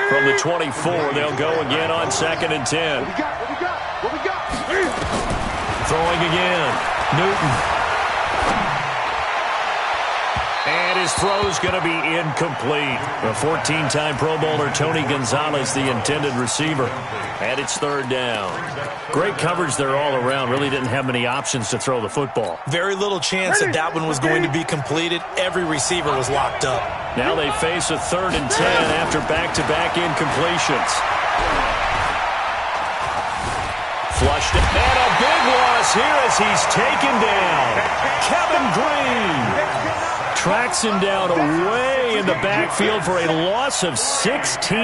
From the 24, they'll go again on 2nd and 10. What we got? Throwing again, Newton. And his throw's going to be incomplete. The 14-time Pro Bowler Tony Gonzalez, the intended receiver. And it's 3rd down. Great coverage there all around. Really didn't have many options to throw the football. Very little chance that one was going to be completed. Every receiver was locked up. Now they face a 3rd and 10 after back-to-back incompletions. Flushed it. And a big loss here as he's taken down. Kevin Green tracks him down away in the backfield for a loss of 16.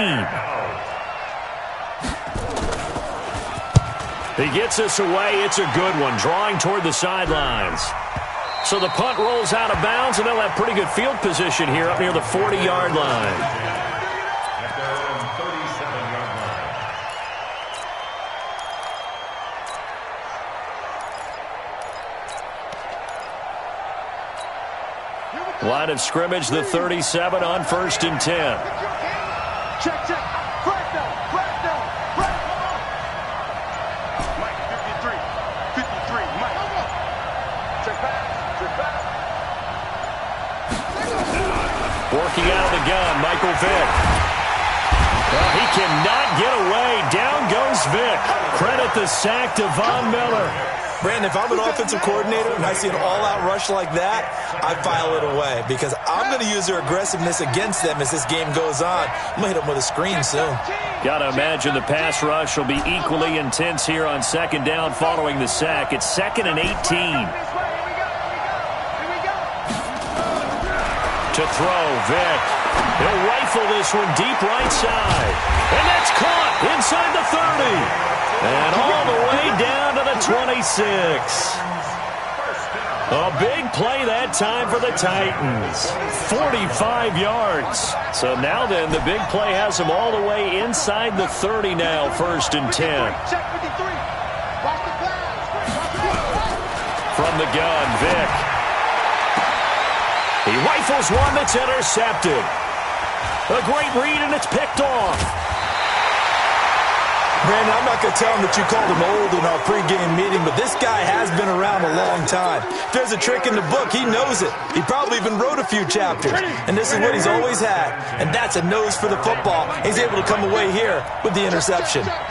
He gets us away. It's a good one, drawing toward the sidelines. So the punt rolls out of bounds, and they'll have pretty good field position here up near the 40-yard line. Line of scrimmage, the 37 on 1st and 10. Check. Flag down. Mike, 53, Mike. Check back. Working out of the gun, Michael Vick. Well, he cannot get away. Down goes Vick. Credit the sack to Von Miller. Brandon, if I'm an offensive coordinator and I see an all-out rush like that, I file it away because I'm going to use their aggressiveness against them as this game goes on. I'm going to hit them with a screen soon. Got to imagine the pass rush will be equally intense here on 2nd down following the sack. It's 2nd and 18. To throw, Vick. He'll rifle this one deep right side. And that's caught inside the 30. And all the way down to the 26. A big play that time for the Titans. 45 yards. So now then, the big play has them all the way inside the 30 now, 1st and 10. From the gun, Vick. He rifles one that's intercepted. A great read, and it's picked off. Brandon, I'm not going to tell him that you called him old in our pregame meeting, but this guy has been around a long time. If there's a trick in the book, he knows it. He probably even wrote a few chapters, and this is what he's always had, and that's a nose for the football. He's able to come away here with the interception. Gun.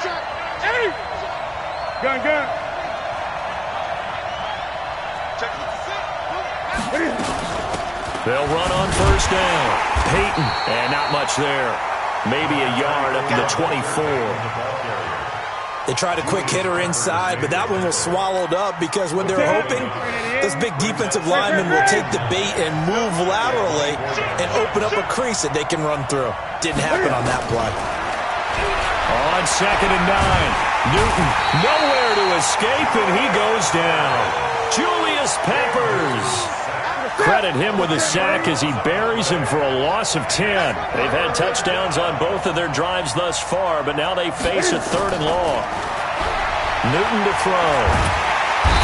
They'll run on 1st down. Peyton, and not much there. Maybe a yard up to the 24. They tried a quick hitter inside, but that one was swallowed up because what they're hoping, those big defensive linemen will take the bait and move laterally and open up a crease that they can run through. Didn't happen on that play. On 2nd and 9, Newton nowhere to escape, and he goes down. Julius Peppers. Credit him with a sack as he buries him for a loss of 10. They've had touchdowns on both of their drives thus far, but now they face a 3rd and long. Newton to throw.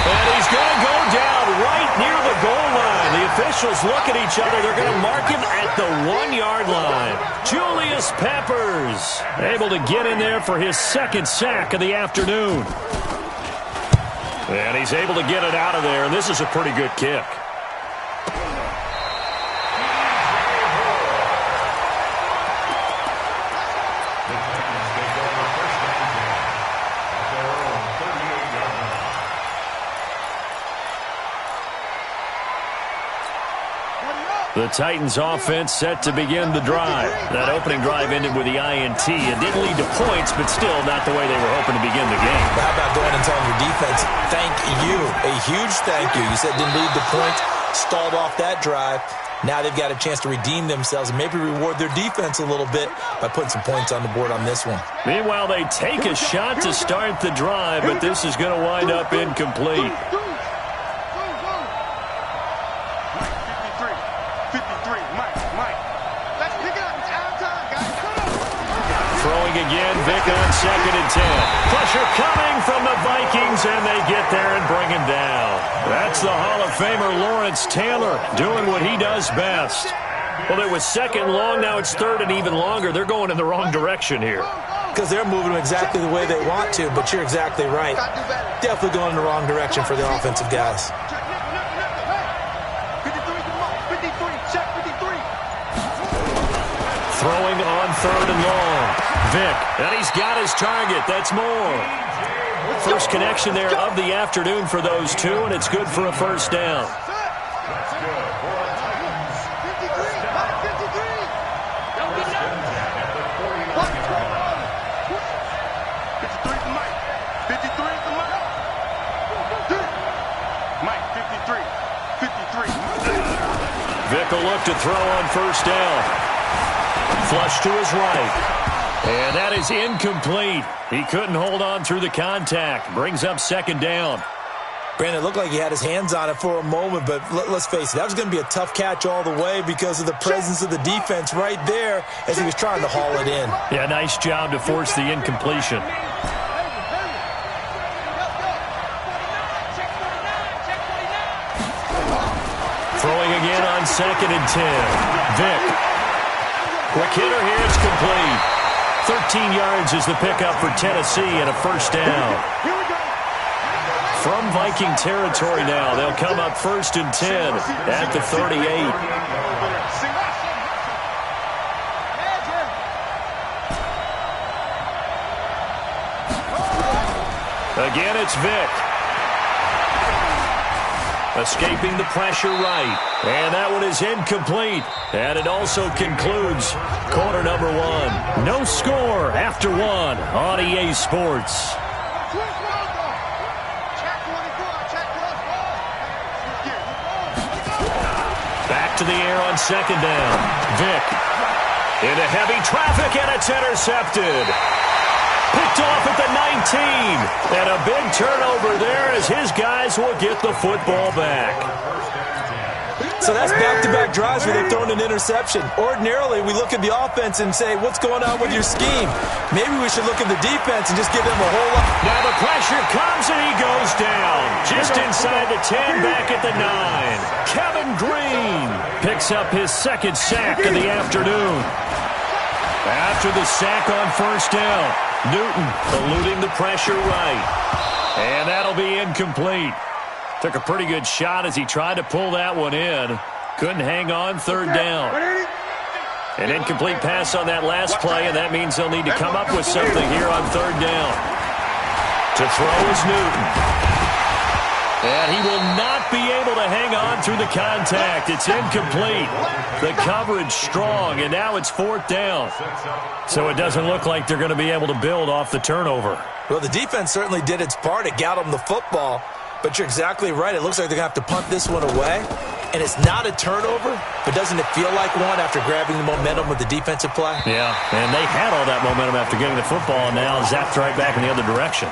And he's going to go down right near the goal line. The officials look at each other. They're going to mark him at the 1-yard line. Julius Peppers able to get in there for his second sack of the afternoon. And he's able to get it out of there, and this is a pretty good kick. The Titans offense set to begin the drive. That opening drive ended with the INT. It didn't lead to points, but still not the way they were hoping to begin the game. How about going and telling your defense, thank you, a huge thank you. You said didn't lead to points, stalled off that drive. Now they've got a chance to redeem themselves and maybe reward their defense a little bit by putting some points on the board on this one. Meanwhile, they take a shot to start the drive, but this is going to wind up incomplete. Again, Vic on 2nd and 10. Pressure coming from the Vikings, and they get there and bring him down. That's the Hall of Famer Lawrence Taylor doing what he does best. Well, it was 2nd and long. Now it's 3rd and even longer. They're going in the wrong direction here. Because they're moving them exactly the way they want to, but you're exactly right. Definitely going in the wrong direction for the offensive guys. Throwing on 3rd and long. Vic, and he's got his target. That's more. First connection there of the afternoon for those two, and it's good for a first down. Vic will look to throw on first down. Flush to his right. And that is incomplete. He couldn't hold on through the contact. Brings up 2nd down. Brandon, it looked like he had his hands on it for a moment, but let's face it, that was going to be a tough catch all the way because of the presence of the defense right there as he was trying to haul it in. Yeah, nice job to force the incompletion. Throwing again on 2nd and 10. Vic. Quick hitter here, it's complete. 13 yards is the pickup for Tennessee and a first down. From Viking territory now, they'll come up 1st and 10 at the 38. Again, it's Vic. Escaping the pressure right. And that one is incomplete. And it also concludes quarter number 1. No score after 1 on EA Sports. Back to the air on 2nd down. Vic into heavy traffic, and it's intercepted. Picked off at the 19. And a big turnover there as his guys will get the football back. So that's back-to-back drives where they've thrown an interception. Ordinarily, we look at the offense and say, what's going on with your scheme? Maybe we should look at the defense and just give them a whole lot. Now the pressure comes and he goes down. Just inside the 10, back at the 9. Kevin Green picks up his 2nd sack of the afternoon. After the sack on first down, Newton eluding the pressure right. And that'll be incomplete. Took a pretty good shot as he tried to pull that one in. Couldn't hang on 3rd down. An incomplete pass on that last play, and that means they'll need to come up with something here on 3rd down. To throw is Newton. And he will not be able to hang on through the contact. It's incomplete. The coverage strong, and now it's 4th down. So it doesn't look like they're going to be able to build off the turnover. Well, the defense certainly did its part. It got them the football. But you're exactly right. It looks like they're going to have to punt this one away. And it's not a turnover, but doesn't it feel like one after grabbing the momentum with the defensive play? Yeah, and they had all that momentum after getting the football, and now zapped right back in the other direction.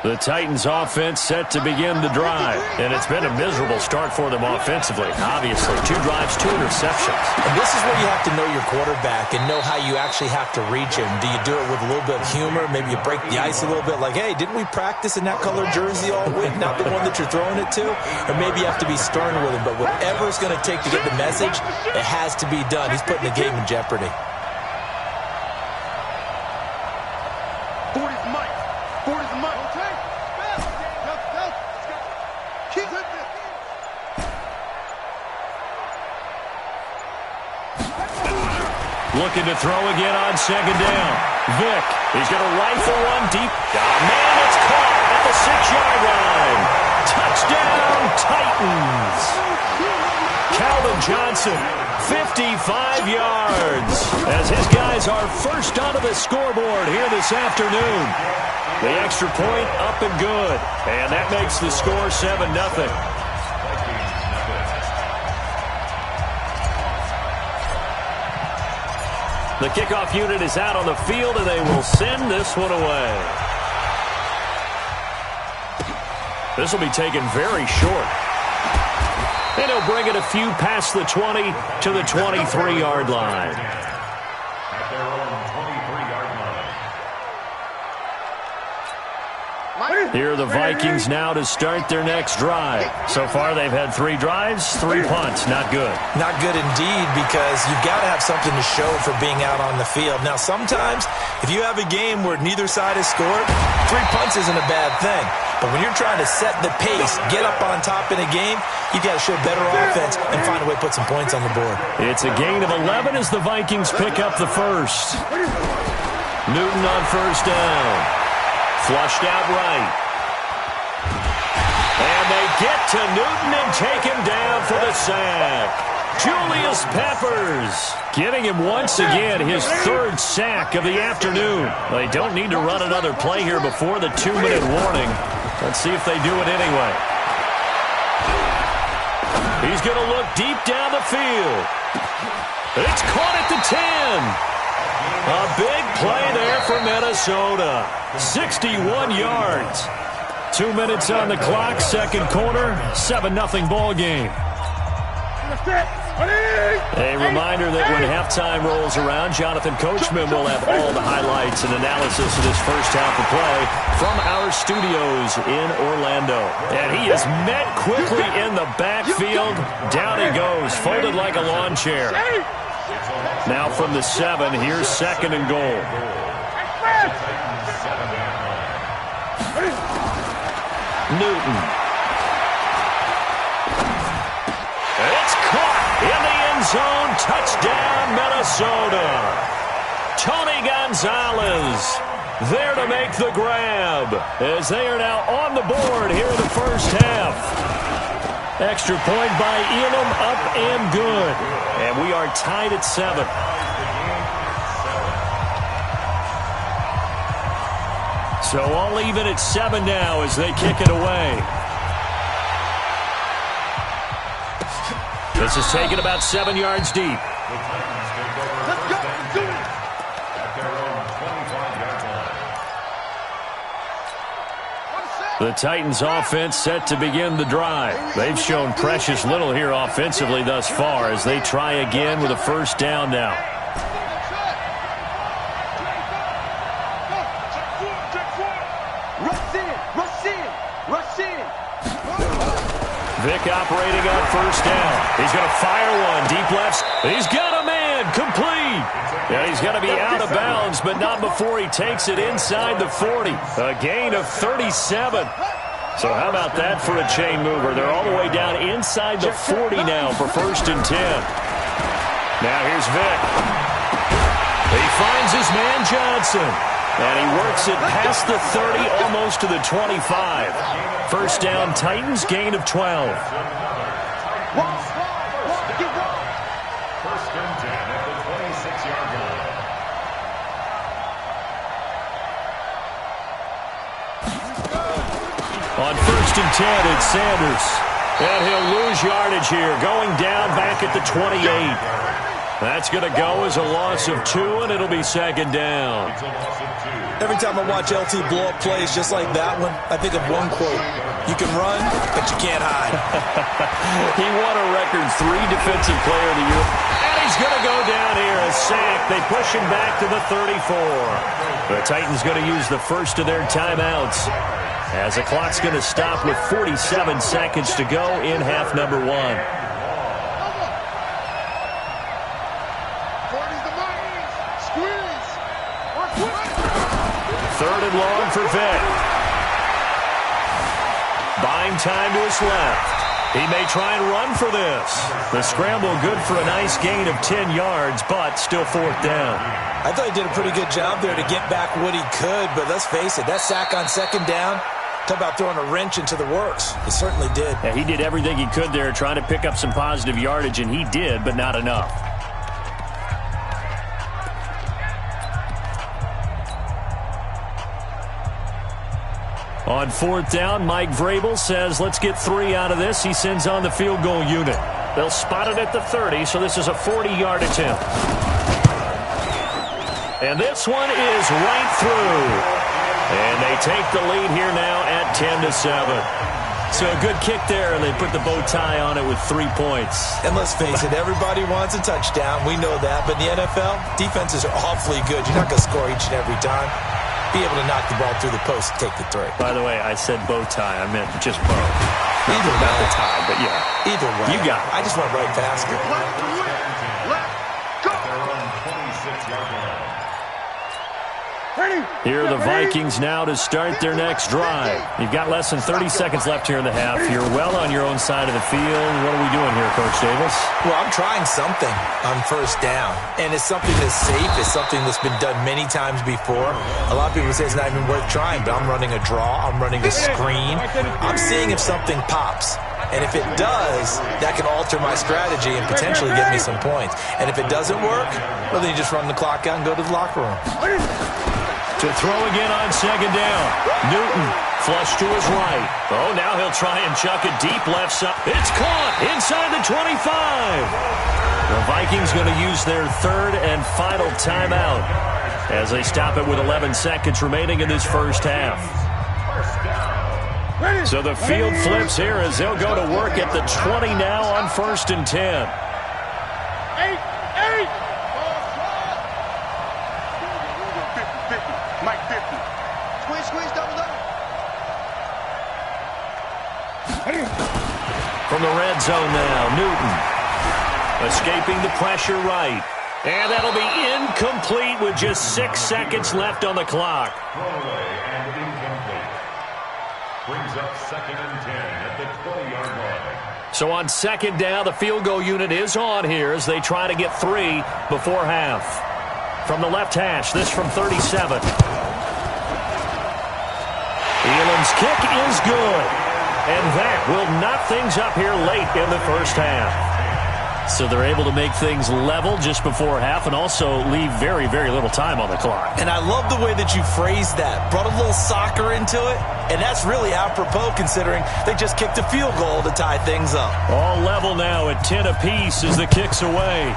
The Titans offense set to begin the drive. And it's been a miserable start for them offensively. Obviously, 2 drives, 2 interceptions. And this is where you have to know your quarterback and know how you actually have to reach him. Do you do it with a little bit of humor? Maybe you break the ice a little bit like, hey, didn't we practice in that color jersey all week? Not the one that you're throwing it to? Or maybe you have to be stern with him. But whatever it's going to take to get the message, it has to be done. He's putting the game in jeopardy. 40's Mike. 40's Mike. Okay. Keep it. Looking to throw again on second down. Vick, he's going to rifle one deep. Man, it's caught at the 6-yard line. Touchdown, Titans. Calvin Johnson, 55 yards, as his guys are first onto the scoreboard here this afternoon. The extra point up and good, and that makes the score 7-0. The kickoff unit is out on the field, and they will send this one away. This will be taken very short. And he'll bring it a few past the 20 to the 23-yard line. At their own 23-yard line. Here are the Vikings now to start their next drive. So far, they've had 3 drives, 3 punts. Not good. Not good indeed, because you've got to have something to show for being out on the field. Now, sometimes, if you have a game where neither side has scored, 3 punts isn't a bad thing. But when you're trying to set the pace, get up on top in a game, you've got to show better offense and find a way to put some points on the board. It's a gain of 11 as the Vikings pick up the first. Newton on first down. Flushed out right. And they get to Newton and take him down for the sack. Julius Peppers getting him once again his 3rd sack of the afternoon. They don't need to run another play here before the 2-minute warning. Let's see if they do it anyway. He's going to look deep down the field. It's caught at the 10. A big play there for Minnesota. 61 yards. 2 minutes on the clock, second quarter, 7-0 ball game. A reminder that when halftime rolls around, Jonathan Coachman will have all the highlights and analysis of this first half of play from our studios in Orlando. And he is met quickly in the backfield. Down he goes, folded like a lawn chair. Now from the 7, here's second and goal. Newton. It's caught in the end zone. Touchdown, Minnesota. Tony Gonzalez there to make the grab as they are now on the board here in the first half. Extra point by Elam, up and good. And we are tied at 7. So all even at 7 now as they kick it away. This is taken about 7 yards deep. Let's go. Do it. At their own 25-yard line. The Titans offense set to begin the drive. They've shown precious little here offensively thus far as they try again with a first down now. Vick operating on first down. He's going to fire one. Deep left. He's got a man. Complete. Yeah, he's going to be out of bounds, but not before he takes it inside the 40. A gain of 37. So how about that for a chain mover? They're all the way down inside the 40 now for first and 10. Now here's Vick. He finds his man Johnson. And he works it past the 30, almost to the 25. First down, Titans, gain of 12. First and 10 at the 26-yard line. On first and 10, it's Sanders. And he'll lose yardage here, going down back at the 28. That's going to go as a loss of 2, and it'll be second down. It's a loss of 2. Every time I watch LT blow up plays just like that one, I think of one quote. You can run, but you can't hide. He won a record 3 Defensive Player of the Year. And he's going to go down here, a sack. They push him back to the 34. The Titans going to use the first of their timeouts, as the clock's going to stop with 47 seconds to go in half number 1. Third and long for Vick. Buying time to his left. He may try and run for this. The scramble good for a nice gain of 10 yards, but still fourth down. I thought he did a pretty good job there to get back what he could, but let's face it, that sack on second down, talk about throwing a wrench into the works. He certainly did. Yeah, he did everything he could there trying to pick up some positive yardage, and he did, but not enough. On fourth down, Mike Vrabel says, let's get 3 out of this. He sends on the field goal unit. They'll spot it at the 30, so this is a 40-yard attempt. And this one is right through. And they take the lead here now at 10-7. So a good kick there, and they put the bow tie on it with 3 points. And let's face it, everybody wants a touchdown. We know that. But in the NFL, defenses are awfully good. You're not going to score each and every time. Be able to knock the ball through the post and take the 3. By the way, I said bow tie. I meant just bow. Either way. Not the tie, but yeah. Either way. You got it. I just went right past it. Let's go. Their own 26-yard line. Here are the Vikings now to start their next drive. You've got less than 30 seconds left here in the half. You're well on your own side of the field. What are we doing here, Coach Davis? Well, I'm trying something on first down, and it's something that's safe. It's something that's been done many times before. A lot of people say it's not even worth trying, but I'm running a draw. I'm running a screen. I'm seeing if something pops. And if it does, that can alter my strategy and potentially get me some points. And if it doesn't work, well, then you just run the clock out and go to the locker room. To throw again on second down. Newton flush to his right. Oh, now he'll try and chuck it deep left side. It's caught inside the 25. The Vikings going to use their third and final timeout as they stop it with 11 seconds remaining in this first half. So the field flips here as they'll go to work at the 20 now on 1st and 10. 8. Mike 50. Squeeze, double. From the red zone now, Newton escaping the pressure right. And that'll be incomplete with just 6 seconds left on the clock. Throwaway and incomplete. Brings up 2nd and 10 at the 20-yard line. So on second down, the field goal unit is on here as they try to get 3 before half. From the left hash, this from 37. Elam's kick is good. And that will knock things up here late in the first half. So they're able to make things level just before half and also leave very, very little time on the clock. And I love the way that you phrased that. Brought a little soccer into it. And that's really apropos considering they just kicked a field goal to tie things up. All level now at 10 apiece as the kick's away.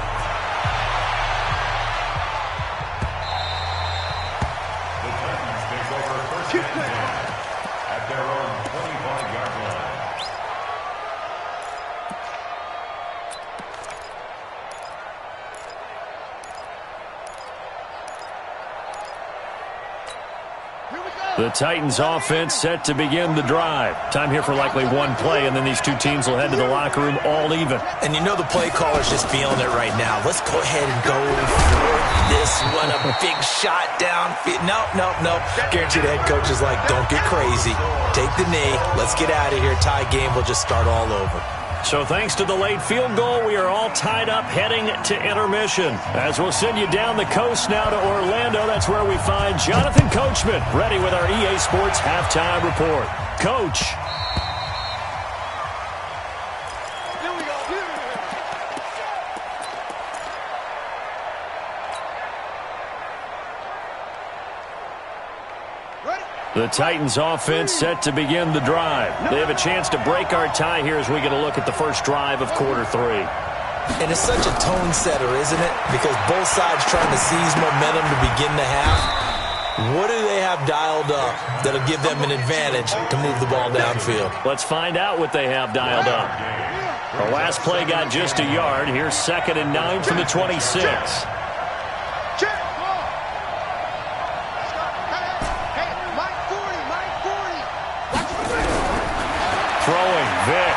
The Titans take over 1st and 10 at their own 25-yard line. The Titans offense set to begin the drive. Time here for likely one play, and then these two teams will head to the locker room all even. And you know the play caller's just feeling it right now. Let's go ahead and go for this one. A big shot down. Nope. Guarantee the head coach is like, don't get crazy. Take the knee. Let's get out of here. Tie game. We'll just start all over. So thanks to the late field goal, we are all tied up heading to intermission. As we'll send you down the coast now to Orlando, that's where we find Jonathan Coachman, ready with our EA Sports halftime report. Coach. Here we go. Ready? The Titans offense set to begin the drive. They have a chance to break our tie here as we get a look at the first drive of quarter 3. And it's such a tone setter, isn't it? Because both sides trying to seize momentum to begin the half. What do they have dialed up that'll give them an advantage to move the ball downfield? Let's find out what they have dialed up. The last play got just a yard. Here's 2nd and 9 from the 26. Throwing, Vic.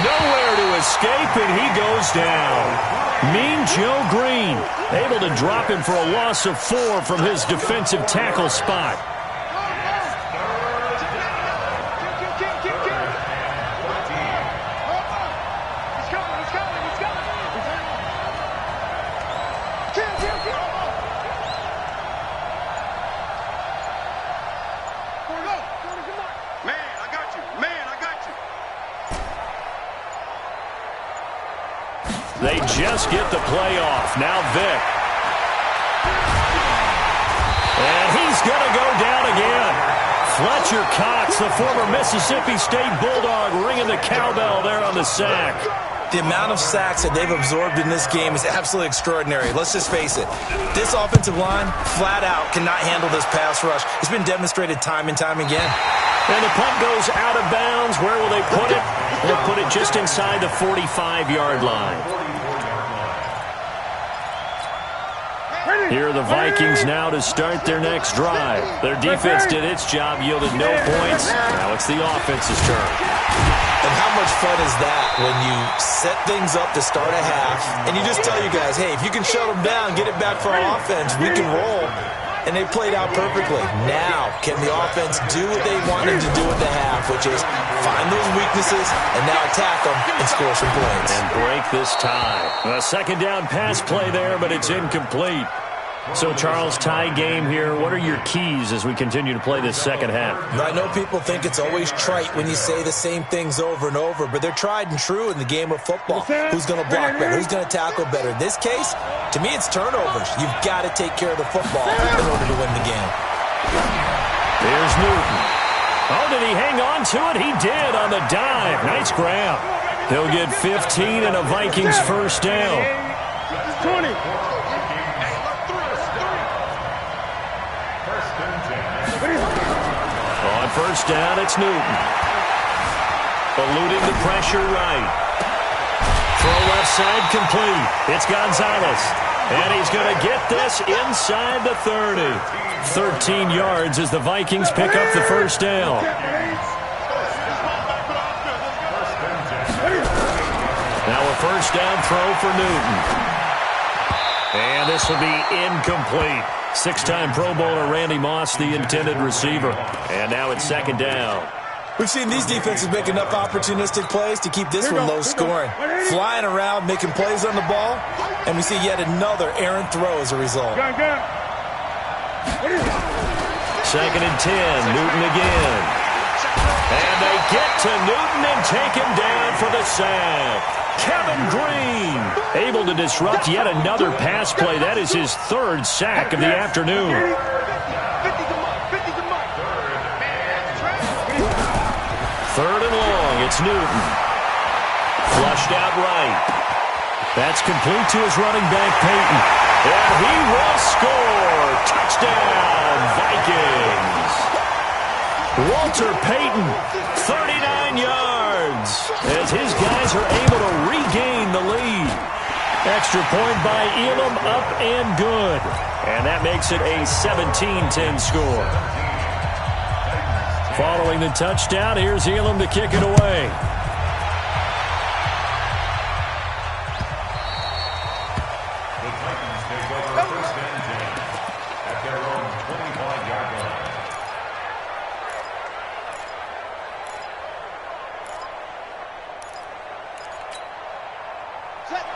Nowhere to escape, and he goes down. Mean Joe Green able to drop him for a loss of 4 from his defensive tackle spot. They just get the play off. Now Vic. And he's going to go down again. Fletcher Cox, the former Mississippi State Bulldog, ringing the cowbell there on the sack. The amount of sacks that they've absorbed in this game is absolutely extraordinary. Let's just face it. This offensive line, flat out, cannot handle this pass rush. It's been demonstrated time and time again. And the punt goes out of bounds. Where will they put it? They'll put it just inside the 45-yard line. Here are the Vikings now to start their next drive. Their defense did its job, yielded no points. Now it's the offense's turn. And how much fun is that when you set things up to start a half, and you just tell you guys, hey, if you can shut them down, get it back for our offense, we can roll. And they played out perfectly. Now, can the offense do what they wanted to do at the half, which is find those weaknesses and now attack them and score some points. And break this tie. A second down pass play there, but it's incomplete. So, Charles, tie game here. What are your keys as we continue to play this second half? I know people think it's always trite when you say the same things over and over, but they're tried and true in the game of football. Who's going to block better? Who's going to tackle better? In this case, to me, it's turnovers. You've got to take care of the football in order to win the game. There's Newton. Oh, did he hang on to it? He did on the dive. Nice grab. He'll get 15 and a Vikings first down. 20. On first down, it's Newton. Eluding the pressure right. Throw left side complete. It's Gonzalez. And he's going to get this inside the 30. 13 yards as the Vikings pick up the first down. Now a first down throw for Newton. And this will be incomplete. Six-time Pro Bowler Randy Moss, the intended receiver. And now it's second down. We've seen these defenses make enough opportunistic plays to keep this one low scoring. Flying around, making plays on the ball, and we see yet another errant throw as a result. Second and 10, Newton again. And they get to Newton and take him down for the sack. Kevin Green able to disrupt yet another pass play. That is his third sack of the afternoon. Third and long, it's Newton. Flushed out right. That's complete to his running back, Payton. And he will score. Touchdown, Vikings. Walter Payton, 39 yards, as his guys are able to regain the lead. Extra point by Elam, up and good. And that makes it a 17-10 score. Following the touchdown, here's Elam to kick it away. The Titans take over first and 10 at their own 25-yard line.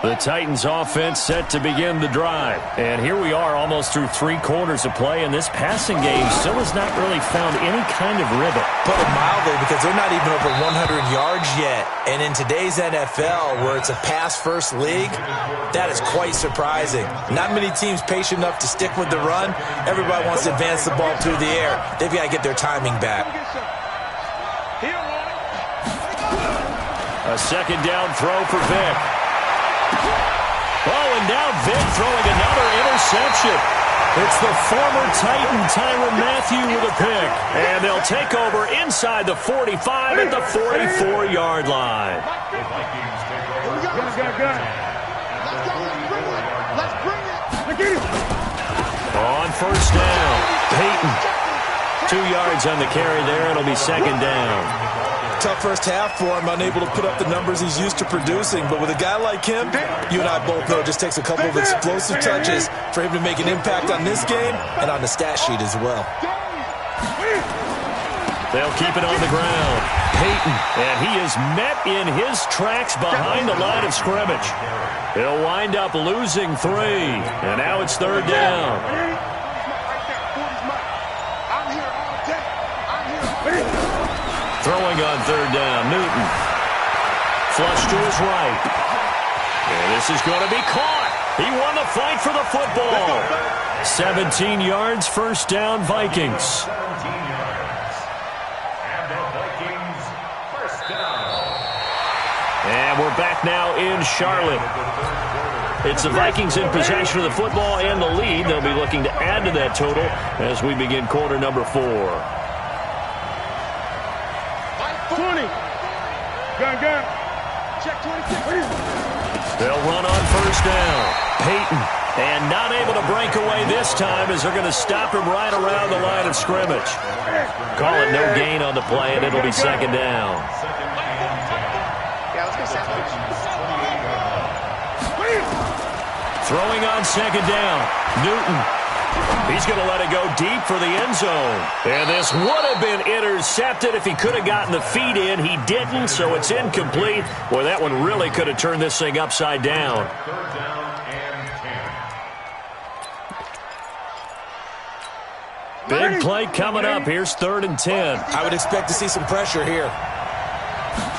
The Titans offense set to begin the drive. And here we are almost through 3 quarters of play, and this passing game still has not really found any kind of rhythm. Put it mildly, because they're not even over 100 yards yet. And in today's NFL, where it's a pass-first league, that is quite surprising. Not many teams patient enough to stick with the run. Everybody wants to advance the ball through the air. They've got to get their timing back. A second down throw for Vic. Oh, and now Vic throwing another interception. It's the former Titan Tyrann Mathieu with a pick. And they'll take over inside the 45 at the 44-yard line. On first down, Peyton. 2 yards on the carry there. It'll be second down. Tough first half for him, unable to put up the numbers he's used to producing. But with a guy like him, you and I both know it just takes a couple of explosive touches for him to make an impact on this game and on the stat sheet as well. They'll keep it on the ground. Peyton, and he is met in his tracks behind the line of scrimmage. He'll wind up losing 3, and now it's third down. Throwing on third down, Newton. Flush to his right. And this is going to be caught. He won the fight for the football. 17 yards, first down, Vikings. 17 yards. And the Vikings first down. And we're back now in Charlotte. It's the Vikings in possession of the football and the lead. They'll be looking to add to that total as we begin quarter number 4. 20. Gun. Check 26. They'll run on first down. Peyton, and not able to break away this time as they're going to stop him right around the line of scrimmage. Call it no gain on the play, and it'll be second down. Yeah, let's go sandwich. Throwing on second down, Newton. He's going to let it go deep for the end zone. And this would have been intercepted if he could have gotten the feet in. He didn't, so it's incomplete. Boy, that one really could have turned this thing upside down. Third down and 10. Big play coming up. Here's 3rd and 10. I would expect to see some pressure here.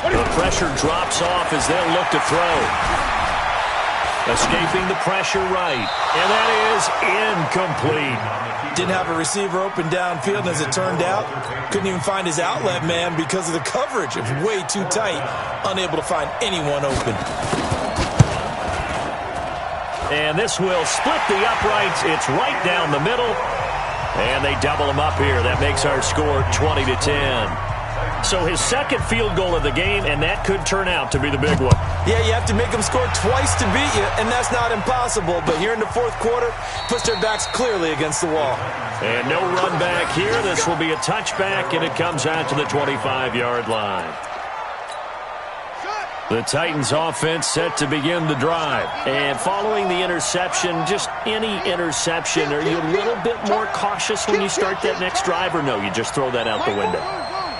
The pressure drops off as they'll look to throw. Escaping the pressure right. And that is incomplete. Didn't have a receiver open downfield, and as it turned out, couldn't even find his outlet man because of the coverage. It was way too tight, unable to find anyone open. And this will split the uprights. It's right down the middle. And they double him up here. That makes our score 20-10. So his second field goal of the game, and that could turn out to be the big one. Yeah, you have to make them score twice to beat you, and that's not impossible. But here in the fourth quarter, puts their backs clearly against the wall. And no run back here. This will be a touchback, and it comes out to the 25-yard line. The Titans offense set to begin the drive. And following the interception, just any interception, are you a little bit more cautious when you start that next drive, or no, you just throw that out the window?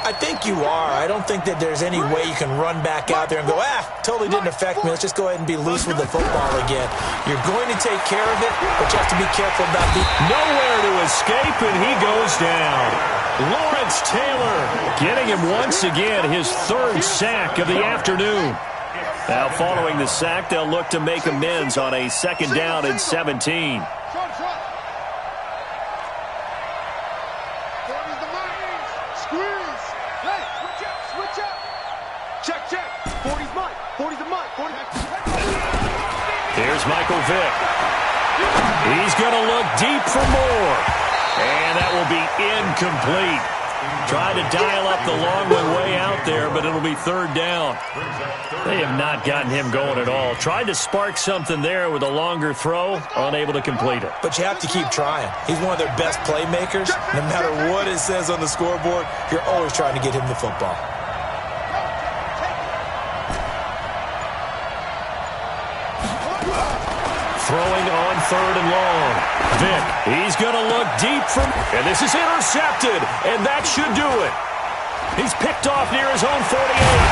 I think you are. I don't think that there's any way you can run back out there and go, totally didn't affect me. Let's just go ahead and be loose with the football again. You're going to take care of it, but you have to be careful about nowhere to escape, and he goes down. Lawrence Taylor getting him once again, his 3rd sack of the afternoon. Now following the sack, they'll look to make amends on a second down and 17. Here's Michael Vick. He's going to look deep for more. And that will be incomplete. Tried to dial up the long way out there, but it'll be 3rd down. They have not gotten him going at all. Tried to spark something there with a longer throw, unable to complete it. But you have to keep trying. He's one of their best playmakers. No matter what it says on the scoreboard, you're always trying to get him the football. Throwing on 3rd and long. Vic, he's going to look deep from... And this is intercepted, and that should do it. He's picked off near his own 48.